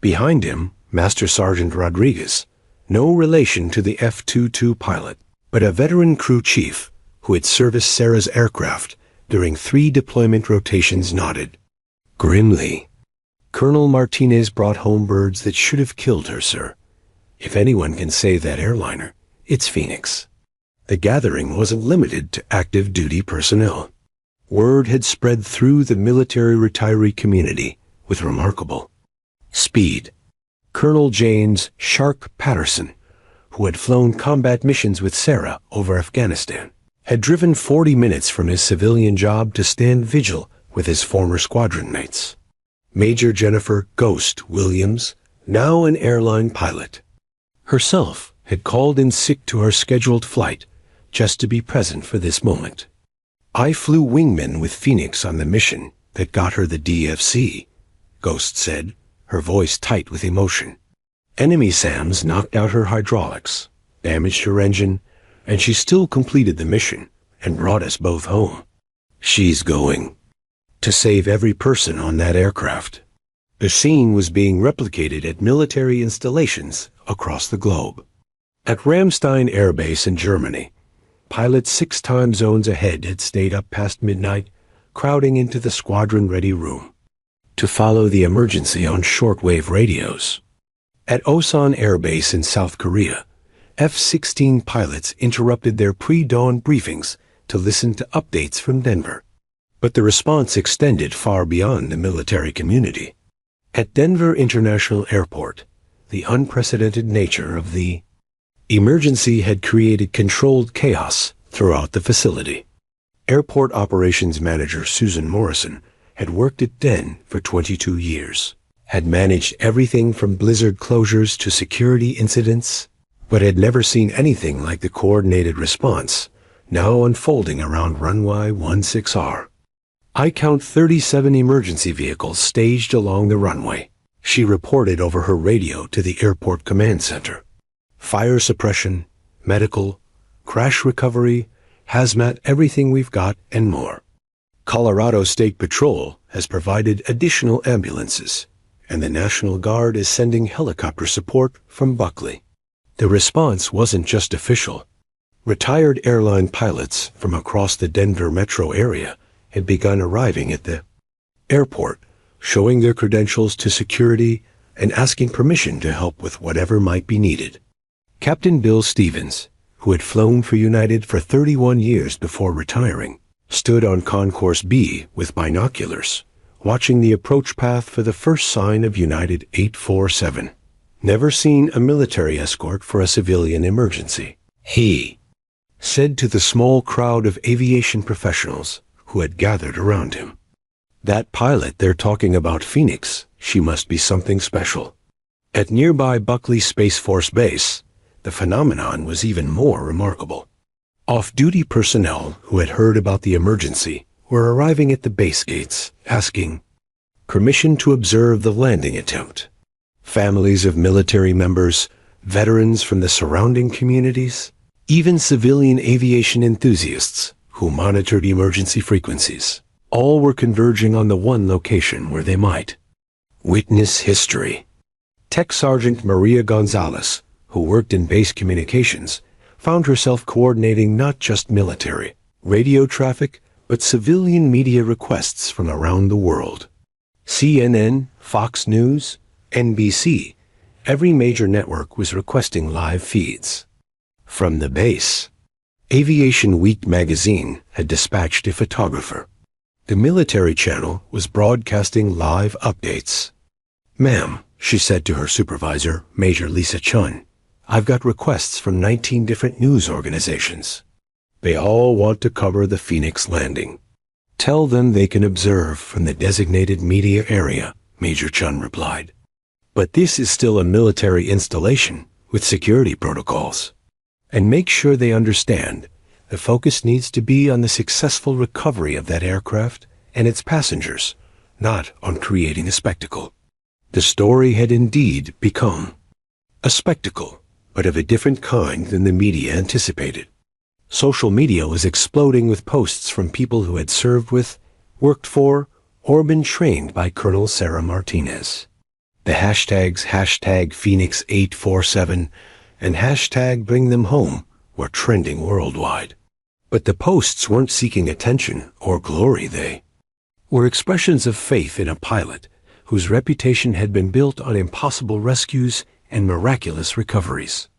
Behind him, Master Sergeant Rodriguez, no relation to the F-22 pilot, but a veteran crew chief who had serviced Sarah's aircraft during 3 deployment rotations, nodded grimly. "Colonel Martinez brought home birds that should have killed her, sir. If anyone can save that airliner, it's Phoenix." The gathering wasn't limited to active duty personnel. Word had spread through the military retiree community with remarkable speed. Colonel James "Shark" Patterson, who had flown combat missions with Sarah over Afghanistan, had driven 40 minutes from his civilian job to stand vigil with his former squadron mates. Major Jennifer "Ghost" Williams, now an airline pilot, herself had called in sick to her scheduled flight just to be present for this moment. "I flew wingmen with Phoenix on the mission that got her the DFC," Ghost said, her voice tight with emotion. "Enemy SAMs knocked out her hydraulics, damaged her engine, and she still completed the mission and brought us both home. She's going to save every person on that aircraft." The scene was being replicated at military installations across the globe. At Ramstein Air Base in Germany, pilots 6 time zones ahead had stayed up past midnight, crowding into the squadron-ready room to follow the emergency on shortwave radios. At Osan Air Base in South Korea, F-16 pilots interrupted their pre-dawn briefings to listen to updates from Denver. But the response extended far beyond the military community. At Denver International Airport, the unprecedented nature of the emergency had created controlled chaos throughout the facility. Airport Operations Manager Susan Morrison had worked at DEN for 22 years, had managed everything from blizzard closures to security incidents, but had never seen anything like the coordinated response now unfolding around runway 16R. "I count 37 emergency vehicles staged along the runway," she reported over her radio to the airport command center. "Fire suppression, medical, crash recovery, hazmat, everything we've got, and more. Colorado State Patrol has provided additional ambulances, and the National Guard is sending helicopter support from Buckley." The response wasn't just official. Retired airline pilots from across the Denver metro area had begun arriving at the airport, showing their credentials to security and asking permission to help with whatever might be needed. Captain Bill Stevens, who had flown for United for 31 years before retiring, stood on Concourse B with binoculars, watching the approach path for the first sign of United 847. "Never seen a military escort for a civilian emergency," he said to the small crowd of aviation professionals who had gathered around him. "That pilot they're talking about, Phoenix, she must be something special." At nearby Buckley Space Force Base, the phenomenon was even more remarkable. Off-duty personnel who had heard about the emergency were arriving at the base gates, asking permission to observe the landing attempt. Families of military members, veterans from the surrounding communities, even civilian aviation enthusiasts who monitored emergency frequencies, all were converging on the one location where they might witness history. Tech Sergeant Maria Gonzalez, who worked in base communications, found herself coordinating not just military radio traffic, but civilian media requests from around the world. CNN, Fox News, NBC, every major network was requesting live feeds. From the base, Aviation Week magazine had dispatched a photographer. The military channel was broadcasting live updates. "Ma'am," she said to her supervisor, Major Lisa Chun, "I've got requests from 19 different news organizations. They all want to cover the Phoenix landing." Tell them they can observe from the designated media area, Major Chun replied. But this is still a military installation with security protocols. And make sure they understand the focus needs to be on the successful recovery of that aircraft and its passengers, not on creating a spectacle. The story had indeed become a spectacle, but of a different kind than the media anticipated. Social media was exploding with posts from people who had served with, worked for, or been trained by Colonel Sarah Martinez. The hashtags #Phoenix847 and #BringThemHome were trending worldwide. But the posts weren't seeking attention or glory, they were expressions of faith in a pilot whose reputation had been built on impossible rescues and miraculous recoveries.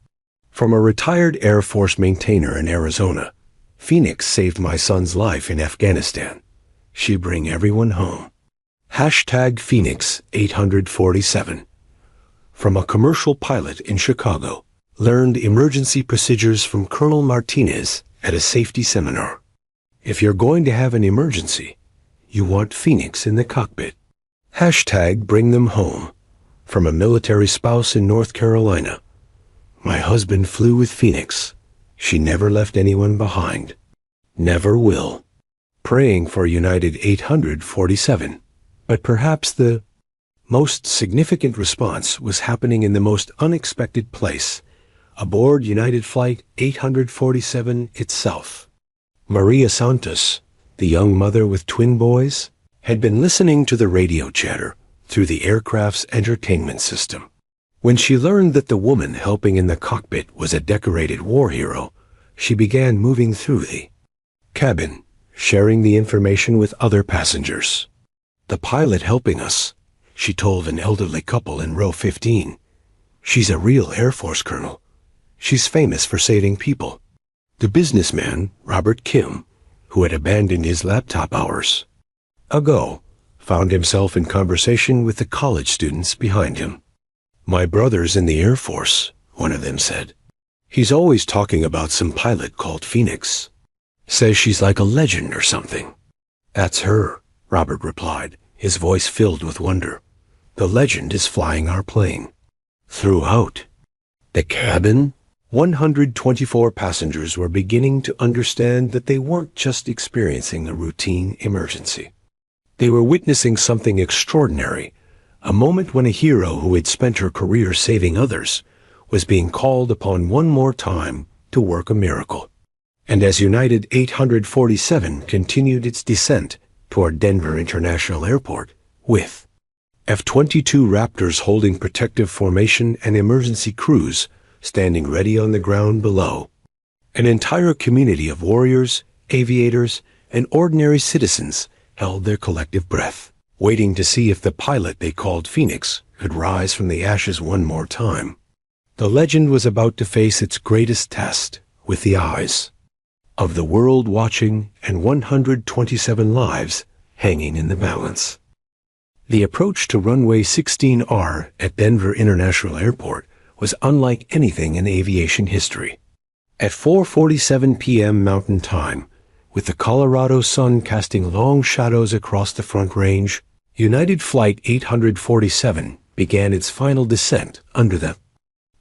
From a retired Air Force maintainer in Arizona, Phoenix saved my son's life in Afghanistan. She bring everyone home. #Phoenix847. From a commercial pilot in Chicago, learned emergency procedures from Colonel Martinez at a safety seminar. If you're going to have an emergency, you want Phoenix in the cockpit. #BringThemHome. From a military spouse in North Carolina. My husband flew with Phoenix. She never left anyone behind. Never will. Praying for United 847. But perhaps the most significant response was happening in the most unexpected place, aboard United Flight 847 itself. Maria Santos, the young mother with twin boys, had been listening to the radio chatter through the aircraft's entertainment system. When she learned that the woman helping in the cockpit was a decorated war hero, she began moving through the cabin, sharing the information with other passengers. The pilot helping us, she told an elderly couple in row 15. She's a real Air Force colonel. She's famous for saving people. The businessman, Robert Kim, who had abandoned his laptop hours ago, found himself in conversation with the college students behind him. My brother's in the Air Force, one of them said. He's always talking about some pilot called Phoenix. Says she's like a legend or something. That's her, Robert replied, his voice filled with wonder. The legend is flying our plane. Throughout the cabin, 124 passengers were beginning to understand that they weren't just experiencing a routine emergency. They were witnessing something extraordinary, a moment when a hero who had spent her career saving others was being called upon one more time to work a miracle. And as United 847 continued its descent toward Denver International Airport, with F-22 Raptors holding protective formation and emergency crews standing ready on the ground below, an entire community of warriors, aviators, and ordinary citizens held their collective breath, waiting to see if the pilot they called Phoenix could rise from the ashes one more time. The legend was about to face its greatest test, with the eyes of the world watching and 127 lives hanging in the balance. The approach to runway 16R at Denver International Airport was unlike anything in aviation history. At 4:47 p.m. Mountain Time, with the Colorado sun casting long shadows across the Front Range, United Flight 847 began its final descent under the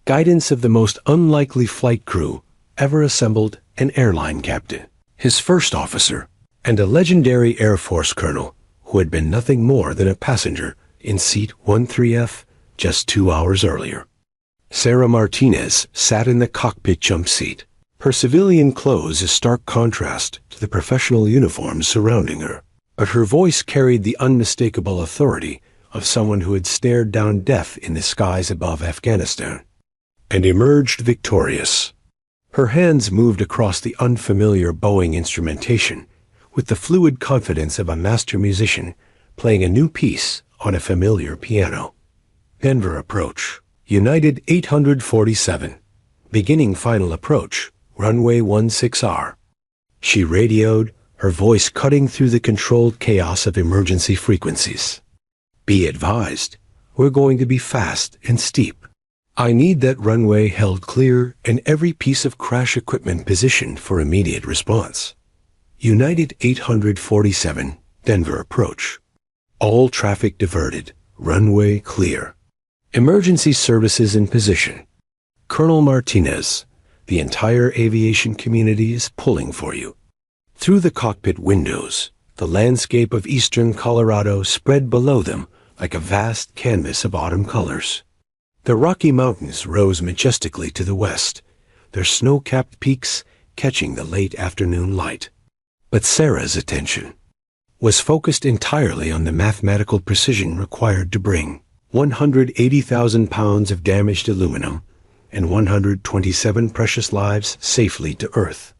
guidance of the most unlikely flight crew ever assembled, an airline captain, his first officer, and a legendary Air Force colonel who had been nothing more than a passenger in seat 13F just 2 hours earlier. Sarah Martinez sat in the cockpit jump seat, her civilian clothes a stark contrast to the professional uniforms surrounding her, but her voice carried the unmistakable authority of someone who had stared down death in the skies above Afghanistan and emerged victorious. Her hands moved across the unfamiliar Boeing instrumentation with the fluid confidence of a master musician playing a new piece on a familiar piano. Denver approach, United 847, beginning final approach, runway 16R. She radioed, her voice cutting through the controlled chaos of emergency frequencies. Be advised, we're going to be fast and steep. I need that runway held clear and every piece of crash equipment positioned for immediate response. United 847, Denver approach. All traffic diverted. Runway clear. Emergency services in position. Colonel Martinez, the entire aviation community is pulling for you. Through the cockpit windows, the landscape of eastern Colorado spread below them like a vast canvas of autumn colors. The Rocky Mountains rose majestically to the west, their snow-capped peaks catching the late afternoon light. But Sarah's attention was focused entirely on the mathematical precision required to bring 180,000 pounds of damaged aluminum and 127 precious lives safely to Earth.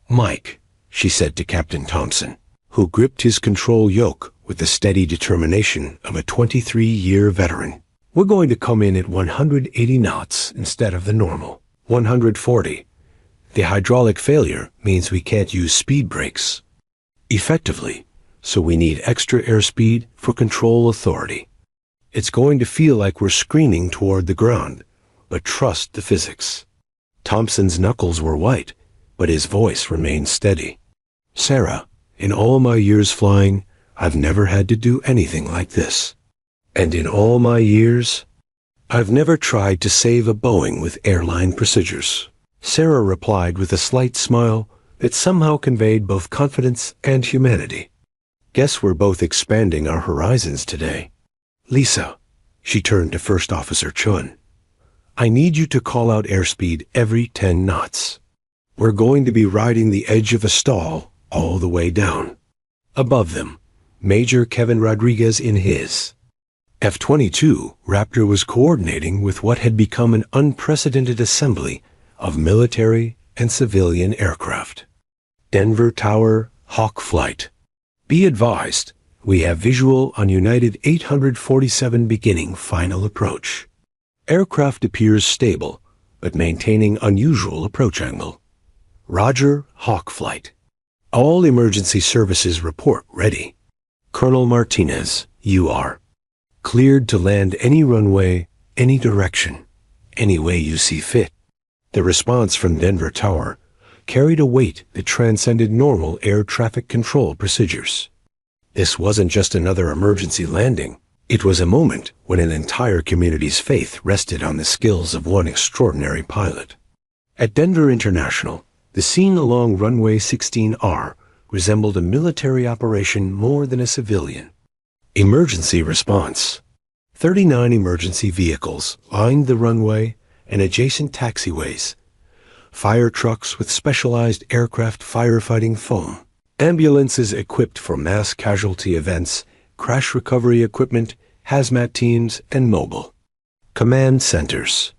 "Mike," she said to Captain Thompson, who gripped his control yoke with the steady determination of a 23-year veteran, "we're going to come in at 180 knots instead of the normal 140. The hydraulic failure means we can't use speed brakes effectively, so we need extra airspeed for control authority. It's going to feel like we're screaming toward the ground, but trust the physics." Thompson's knuckles were white, but his voice remained steady. "Sarah, in all my years flying, I've never had to do anything like this. And in all my years, I've never tried to save a Boeing with airline procedures." Sarah replied with a slight smile that somehow conveyed both confidence and humanity. "Guess we're both expanding our horizons today. Lisa," she turned to First Officer Chun, "I need you to call out airspeed every 10 knots. We're going to be riding the edge of a stall all the way down." Above them, Major Kevin Rodriguez in his F-22 Raptor was coordinating with what had become an unprecedented assembly of military and civilian aircraft. Denver Tower, Hawk Flight. Be advised, we have visual on United 847 beginning final approach. Aircraft appears stable, but maintaining unusual approach angle. Roger, Hawk Flight. All emergency services report ready. Colonel Martinez, you are cleared to land any runway, any direction, any way you see fit. The response from Denver Tower carried a weight that transcended normal air traffic control procedures. This wasn't just another emergency landing. It was a moment when an entire community's faith rested on the skills of one extraordinary pilot. At Denver International, the scene along runway 16R resembled a military operation more than a civilian. Emergency response. 39 emergency vehicles lined the runway and adjacent taxiways. Fire trucks with specialized aircraft firefighting foam. Ambulances equipped for mass casualty events, crash recovery equipment, hazmat teams, and mobile command centers.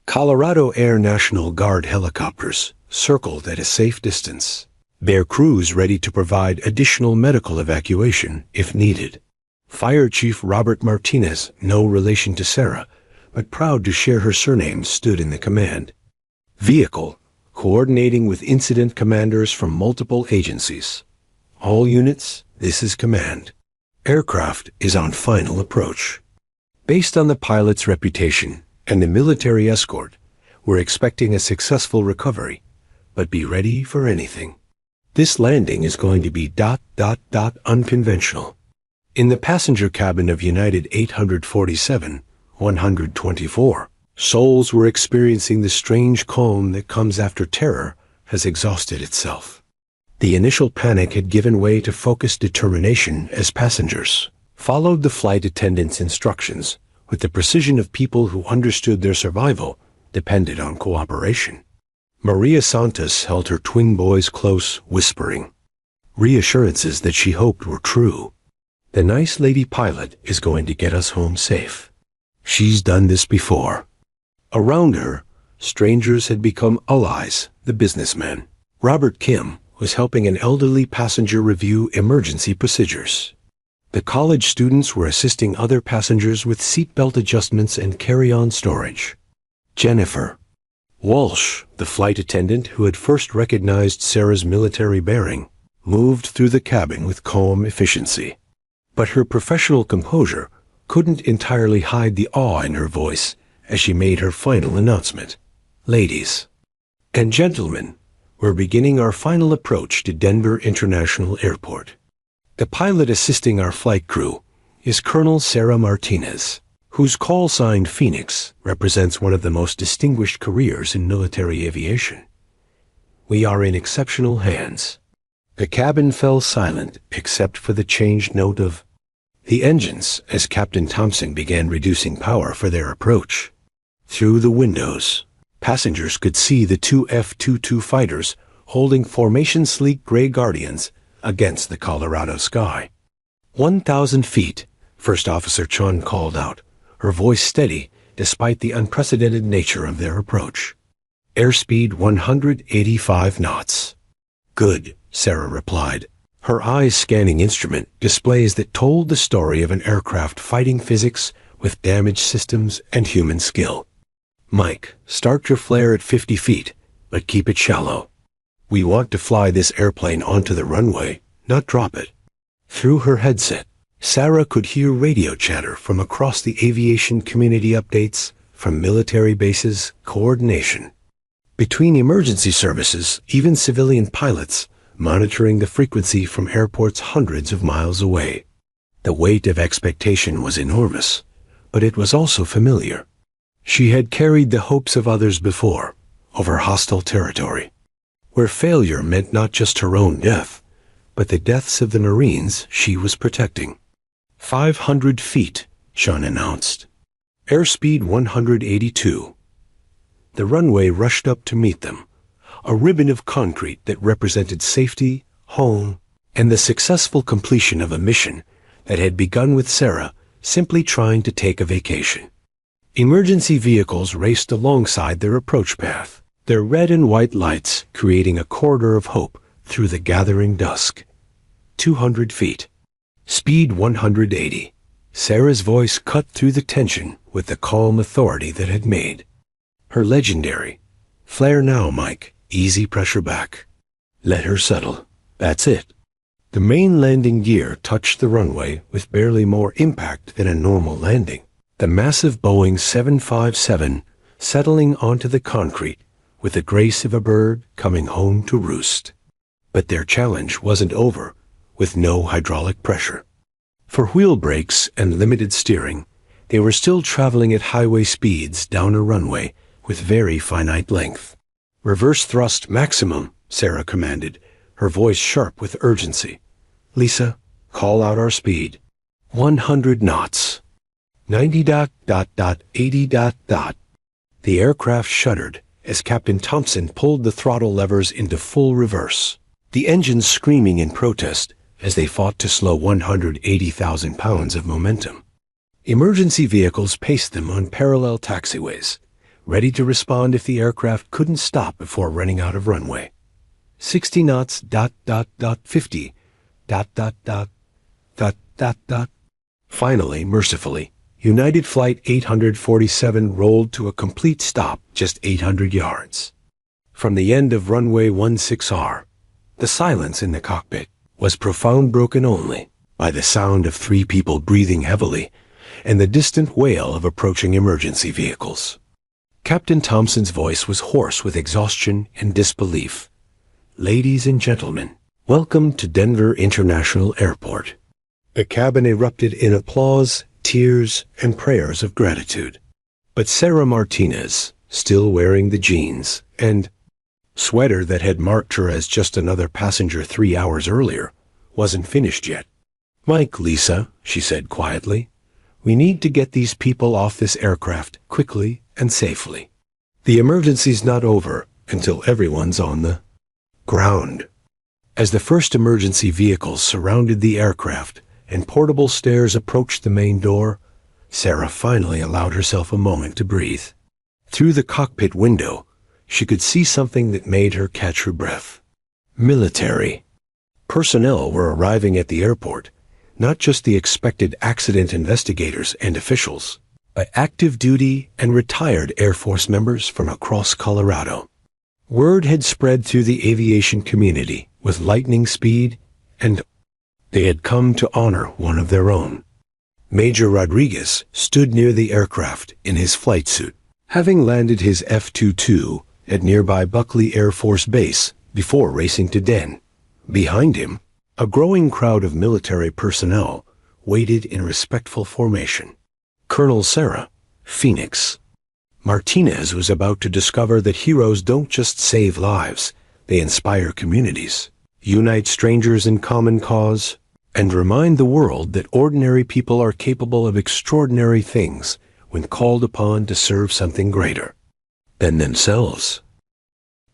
Colorado Air National Guard helicopters circled at a safe distance, their crews ready to provide additional medical evacuation if needed. Fire Chief Robert Martinez, no relation to Sarah, but proud to share her surname, stood in the command vehicle, coordinating with incident commanders from multiple agencies. All units, this is command. Aircraft is on final approach. Based on the pilot's reputation and the military escort, we're expecting a successful recovery, but be ready for anything. This landing is going to be ... unconventional. In the passenger cabin of United 847, 124, souls were experiencing the strange calm that comes after terror has exhausted itself. The initial panic had given way to focused determination as passengers followed the flight attendant's instructions with the precision of people who understood their survival depended on cooperation. Maria Santos held her twin boys close, whispering reassurances that she hoped were true. The nice lady pilot is going to get us home safe. She's done this before. Around her, strangers had become allies, the businessmen. Robert Kim was helping an elderly passenger review emergency procedures. The college students were assisting other passengers with seatbelt adjustments and carry-on storage. Jennifer Walsh, the flight attendant who had first recognized Sarah's military bearing, moved through the cabin with calm efficiency. But her professional composure couldn't entirely hide the awe in her voice as she made her final announcement. Ladies and gentlemen, We're beginning our final approach to Denver International Airport. The pilot assisting our flight crew is Colonel Sarah Martinez, whose call sign Phoenix represents one of the most distinguished careers in military aviation. We are in exceptional hands. The cabin fell silent except for the changed note of the engines as Captain Thompson began reducing power for their approach. Through the windows, passengers could see the two F-22 fighters holding formation sleek gray Guardians against the Colorado sky. 1,000 feet, First Officer Chun called out, her voice steady despite the unprecedented nature of their approach. Airspeed 185 knots. Good, Sarah replied, her eyes scanning instrument displays that told the story of an aircraft fighting physics with damaged systems and human skill. Mike, start your flare at 50 feet, but keep it shallow. We want to fly this airplane onto the runway, not drop it. Through her headset, Sarah could hear radio chatter from across the aviation community, updates from military bases, coordination between emergency services, even civilian pilots monitoring the frequency from airports hundreds of miles away. The weight of expectation was enormous, but it was also familiar. She had carried the hopes of others before, over hostile territory, where failure meant not just her own death, but the deaths of the Marines she was protecting. 500 feet, Sean announced. Airspeed 182. The runway rushed up to meet them, a ribbon of concrete that represented safety, home, and the successful completion of a mission that had begun with Sarah simply trying to take a vacation. Emergency vehicles raced alongside their approach path, their red and white lights creating a corridor of hope through the gathering dusk. 200 feet. Speed 180. Sarah's voice cut through the tension with the calm authority that had made her legendary, "Flare now, Mike. Easy pressure back. Let her settle. That's it." The main landing gear touched the runway with barely more impact than a normal landing. The massive Boeing 757 settling onto the concrete with the grace of a bird coming home to roost. But their challenge wasn't over with no hydraulic pressure. For wheel brakes and limited steering, they were still traveling at highway speeds down a runway with very finite length. "Reverse thrust maximum," Sarah commanded, her voice sharp with urgency. "Lisa, call out our speed." 100 knots. 90 The aircraft shuddered as Captain Thompson pulled the throttle levers into full reverse, the engines screaming in protest as they fought to slow 180,000 pounds of momentum. Emergency vehicles paced them on parallel taxiways, ready to respond if the aircraft couldn't stop before running out of runway. 60 knots, 50, Finally, mercifully, United Flight 847 rolled to a complete stop just 800 yards. From the end of runway 16R, the silence in the cockpit was profound, broken only by the sound of 3 people breathing heavily and the distant wail of approaching emergency vehicles. Captain Thompson's voice was hoarse with exhaustion and disbelief. "Ladies and gentlemen, welcome to Denver International Airport." The cabin erupted in applause, tears, and prayers of gratitude. But Sarah Martinez, still wearing the jeans and sweater that had marked her as just another passenger 3 hours earlier, wasn't finished yet. "Mike, Lisa," she said quietly, "we need to get these people off this aircraft quickly and safely. The emergency's not over until everyone's on the ground." As the first emergency vehicles surrounded the aircraft and portable stairs approached the main door, Sarah finally allowed herself a moment to breathe. Through the cockpit window, she could see something that made her catch her breath. Military personnel were arriving at the airport, not just the expected accident investigators and officials, but active duty and retired Air Force members from across Colorado. Word had spread through the aviation community with lightning speed, and they had come to honor one of their own. Major Rodriguez stood near the aircraft in his flight suit, having landed his F-22 at nearby Buckley Air Force Base before racing to den. Behind him, a growing crowd of military personnel waited in respectful formation. Colonel Sarah, Phoenix. Martinez was about to discover that heroes don't just save lives, they inspire communities, unite strangers in common cause, and remind the world that ordinary people are capable of extraordinary things when called upon to serve something greater than themselves.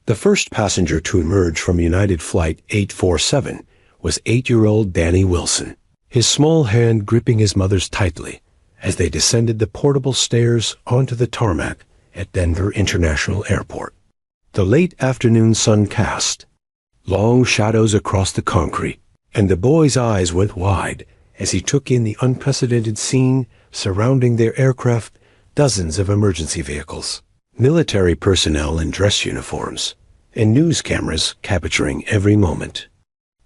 The first passenger to emerge from United Flight 847 was 8-year-old Danny Wilson, his small hand gripping his mother's tightly as they descended the portable stairs onto the tarmac at Denver International Airport. The late afternoon sun cast long shadows across the concrete, and the boy's eyes went wide as he took in the unprecedented scene surrounding their aircraft, dozens of emergency vehicles, military personnel in dress uniforms, and news cameras capturing every moment.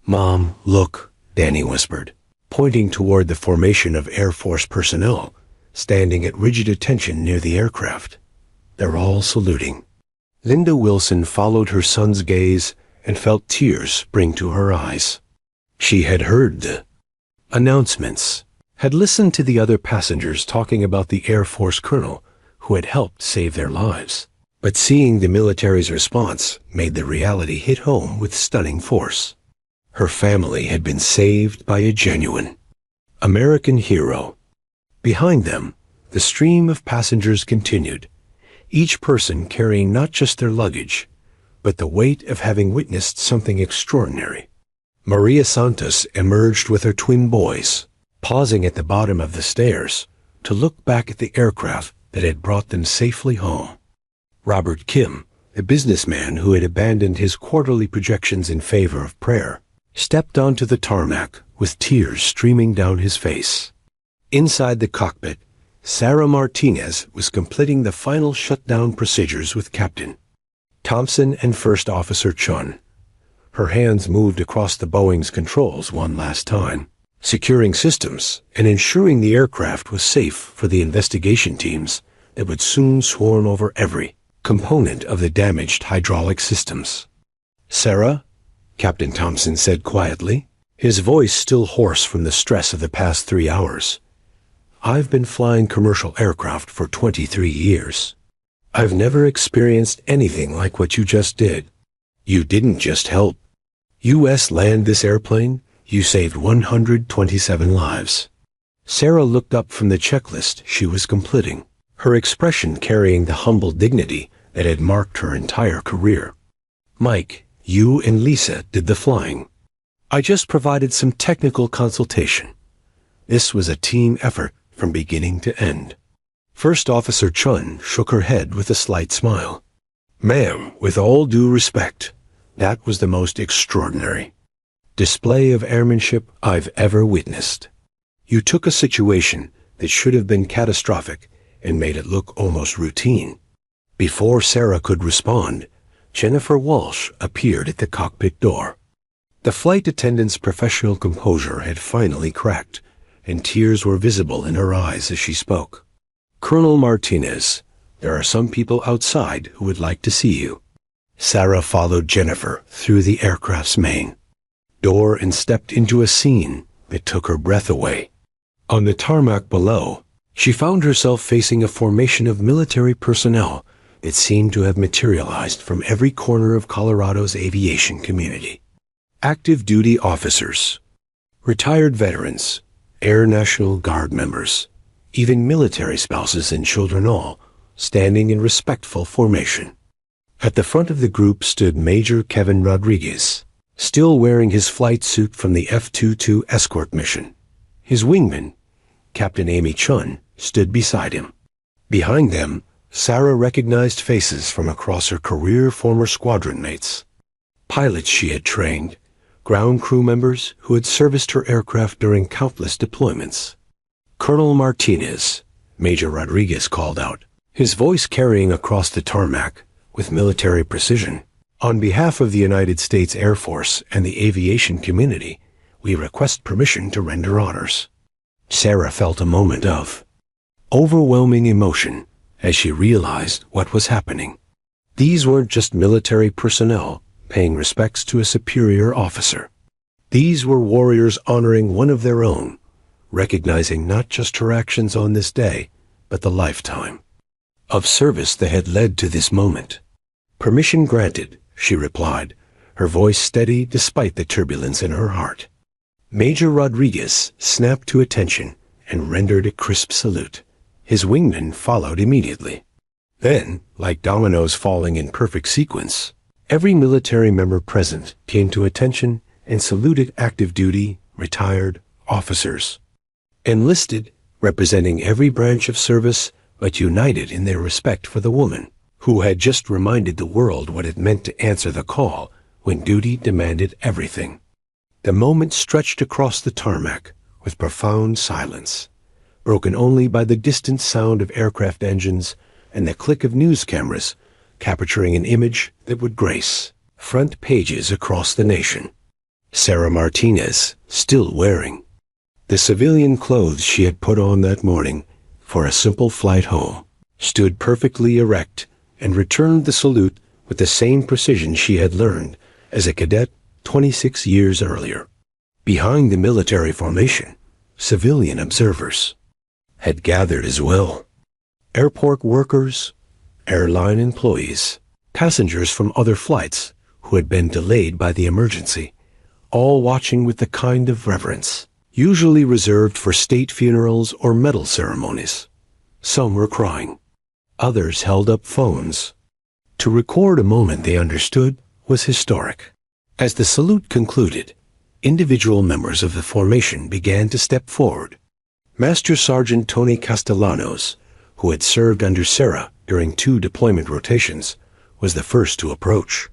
"Mom, look," Danny whispered, pointing toward the formation of Air Force personnel standing at rigid attention near the aircraft. "They're all saluting." Linda Wilson followed her son's gaze and felt tears spring to her eyes. She had heard the announcements, had listened to the other passengers talking about the Air Force colonel who had helped save their lives. But seeing the military's response made the reality hit home with stunning force. Her family had been saved by a genuine American hero. Behind them, the stream of passengers continued, each person carrying not just their luggage, but the weight of having witnessed something extraordinary. Maria Santos emerged with her twin boys, pausing at the bottom of the stairs to look back at the aircraft that had brought them safely home. Robert Kim, a businessman who had abandoned his quarterly projections in favor of prayer, stepped onto the tarmac with tears streaming down his face. Inside the cockpit, Sarah Martinez was completing the final shutdown procedures with Captain Thompson and First Officer Chun. Her hands moved across the Boeing's controls one last time, securing systems and ensuring the aircraft was safe for the investigation teams that would soon swarm over every component of the damaged hydraulic systems. "Sarah," Captain Thompson said quietly, his voice still hoarse from the stress of the past 3 hours. "I've been flying commercial aircraft for 23 years. I've never experienced anything like what you just did. You didn't just help U.S. land this airplane, you saved 127 lives." Sarah looked up from the checklist she was completing, her expression carrying the humble dignity that had marked her entire career. "Mike, you and Lisa did the flying. I just provided some technical consultation. This was a team effort from beginning to end." First Officer Chun shook her head with a slight smile. "Ma'am, with all due respect, that was the most extraordinary display of airmanship I've ever witnessed. You took a situation that should have been catastrophic and made it look almost routine." Before Sarah could respond, Jennifer Walsh appeared at the cockpit door. The flight attendant's professional composure had finally cracked, and tears were visible in her eyes as she spoke. "Colonel Martinez, there are some people outside who would like to see you." Sarah followed Jennifer through the aircraft's main door and stepped into a scene that took her breath away. On the tarmac below, she found herself facing a formation of military personnel that seemed to have materialized from every corner of Colorado's aviation community. Active duty officers, retired veterans, Air National Guard members, even military spouses and children, all standing in respectful formation. At the front of the group stood Major Kevin Rodriguez, still wearing his flight suit from the F-22 escort mission. His wingman, Captain Amy Chun, stood beside him. Behind them, Sarah recognized faces from across her career, former squadron mates, pilots she had trained, ground crew members who had serviced her aircraft during countless deployments. "Colonel Martinez," Major Rodriguez called out, his voice carrying across the tarmac with military precision. "On behalf of the United States Air Force and the aviation community, we request permission to render honors." Sarah felt a moment of overwhelming emotion as she realized what was happening. These weren't just military personnel paying respects to a superior officer. These were warriors honoring one of their own, recognizing not just her actions on this day, but the lifetime of service that had led to this moment. "Permission granted," she replied, her voice steady despite the turbulence in her heart. Major Rodriguez snapped to attention and rendered a crisp salute. His wingman followed immediately. Then, like dominoes falling in perfect sequence, every military member present came to attention and saluted active duty, retired officers. Enlisted, representing every branch of service, but united in their respect for the woman who had just reminded the world what it meant to answer the call when duty demanded everything. The moment stretched across the tarmac with profound silence, broken only by the distant sound of aircraft engines and the click of news cameras capturing an image that would grace front pages across the nation. Sarah Martinez, still wearing the civilian clothes she had put on that morning for a simple flight home, stood perfectly erect and returned the salute with the same precision she had learned as a cadet 26 years earlier. Behind the military formation, civilian observers had gathered as well. Airport workers, airline employees, passengers from other flights who had been delayed by the emergency, all watching with the kind of reverence usually reserved for state funerals or medal ceremonies. Some were crying. Others held up phones. To record a moment they understood was historic. As the salute concluded, individual members of the formation began to step forward. Master Sergeant Tony Castellanos, who had served under Sarah during 2 deployment rotations, was the first to approach.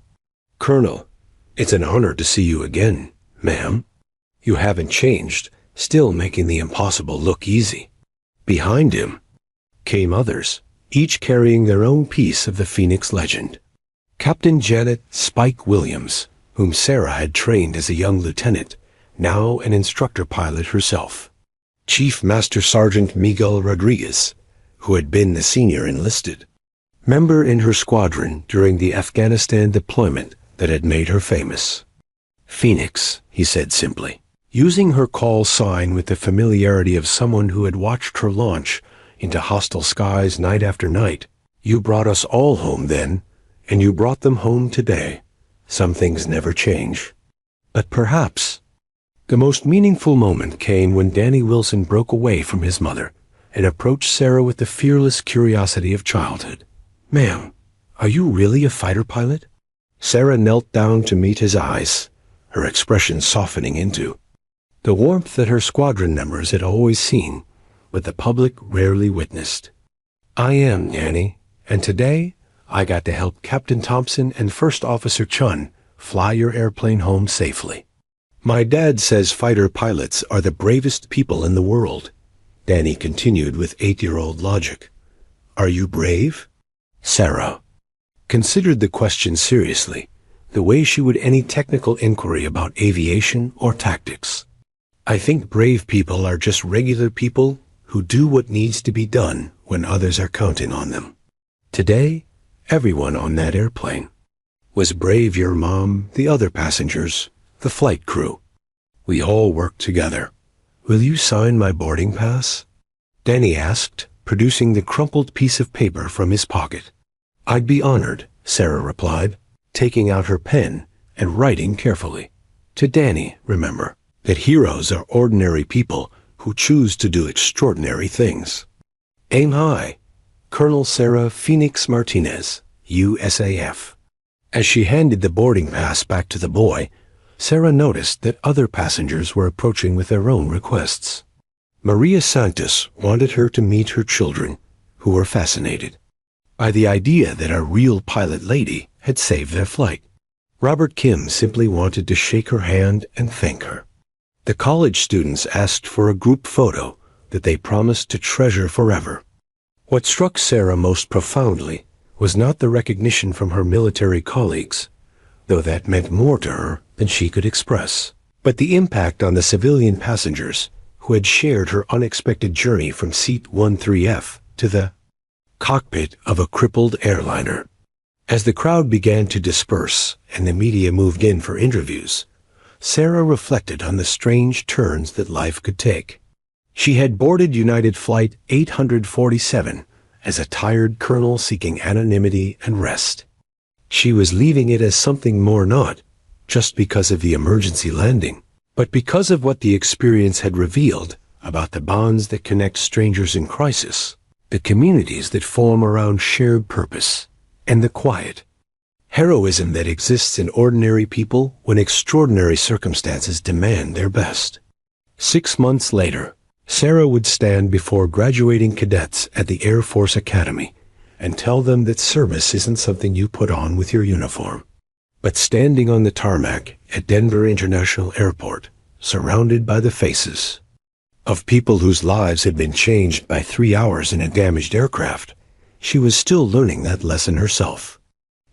"Colonel, it's an honor to see you again, ma'am. You haven't changed, still making the impossible look easy." Behind him came others, each carrying their own piece of the Phoenix legend. Captain Janet "Spike" Williams, whom Sarah had trained as a young lieutenant, now an instructor pilot herself. Chief Master Sergeant Miguel Rodriguez, who had been the senior enlisted member in her squadron during the Afghanistan deployment that had made her famous. "Phoenix," he said simply, using her call sign with the familiarity of someone who had watched her launch into hostile skies night after night. "You brought us all home then, and you brought them home today. Some things never change." But perhaps the most meaningful moment came when Danny Wilson broke away from his mother and approached Sarah with the fearless curiosity of childhood. "Ma'am, are you really a fighter pilot?" Sarah knelt down to meet his eyes, her expression softening into the warmth that her squadron members had always seen, but the public rarely witnessed. "I am, Danny, and today I got to help Captain Thompson and First Officer Chun fly your airplane home safely. My dad says fighter pilots are the bravest people in the world," Danny continued with 8-year-old logic. "Are you brave?" Sarah considered the question seriously, the way she would any technical inquiry about aviation or tactics. "I think brave people are just regular people who do what needs to be done when others are counting on them. Today, everyone on that airplane was brave. Your mom, the other passengers, the flight crew. We all worked together. Will you sign my boarding pass?" Danny asked, producing the crumpled piece of paper from his pocket. "I'd be honored," Sarah replied, taking out her pen and writing carefully. "To Danny, remember that heroes are ordinary people who choose to do extraordinary things. Aim high. Colonel Sarah Phoenix Martinez, USAF." As she handed the boarding pass back to the boy, Sarah noticed that other passengers were approaching with their own requests. Maria Santos wanted her to meet her children, who were fascinated by the idea that a real pilot lady had saved their flight. Robert Kim simply wanted to shake her hand and thank her. The college students asked for a group photo that they promised to treasure forever. What struck Sarah most profoundly was not the recognition from her military colleagues, though that meant more to her than she could express, but the impact on the civilian passengers who had shared her unexpected journey from seat 13F to the cockpit of a crippled airliner. As the crowd began to disperse and the media moved in for interviews, Sarah reflected on the strange turns that life could take. She had boarded United Flight 847 as a tired colonel seeking anonymity and rest. She was leaving it as something more, not just because of the emergency landing, but because of what the experience had revealed about the bonds that connect strangers in crisis, the communities that form around shared purpose, and the quiet heroism that exists in ordinary people when extraordinary circumstances demand their best. 6 months later, Sarah would stand before graduating cadets at the Air Force Academy and tell them that service isn't something you put on with your uniform. But standing on the tarmac at Denver International Airport, surrounded by the faces of people whose lives had been changed by 3 hours in a damaged aircraft, she was still learning that lesson herself.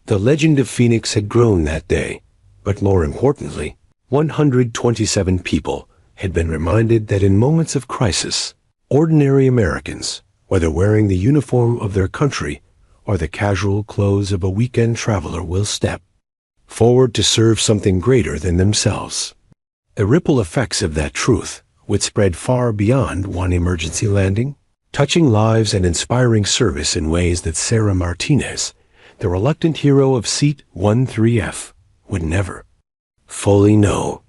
The legend of Phoenix had grown that day, but more importantly, 127 people had been reminded that in moments of crisis, ordinary Americans, whether wearing the uniform of their country or the casual clothes of a weekend traveler, will step forward to serve something greater than themselves. The ripple effects of that truth would spread far beyond one emergency landing, touching lives and inspiring service in ways that Sarah Martinez, the reluctant hero of Seat 13F, would never fully know.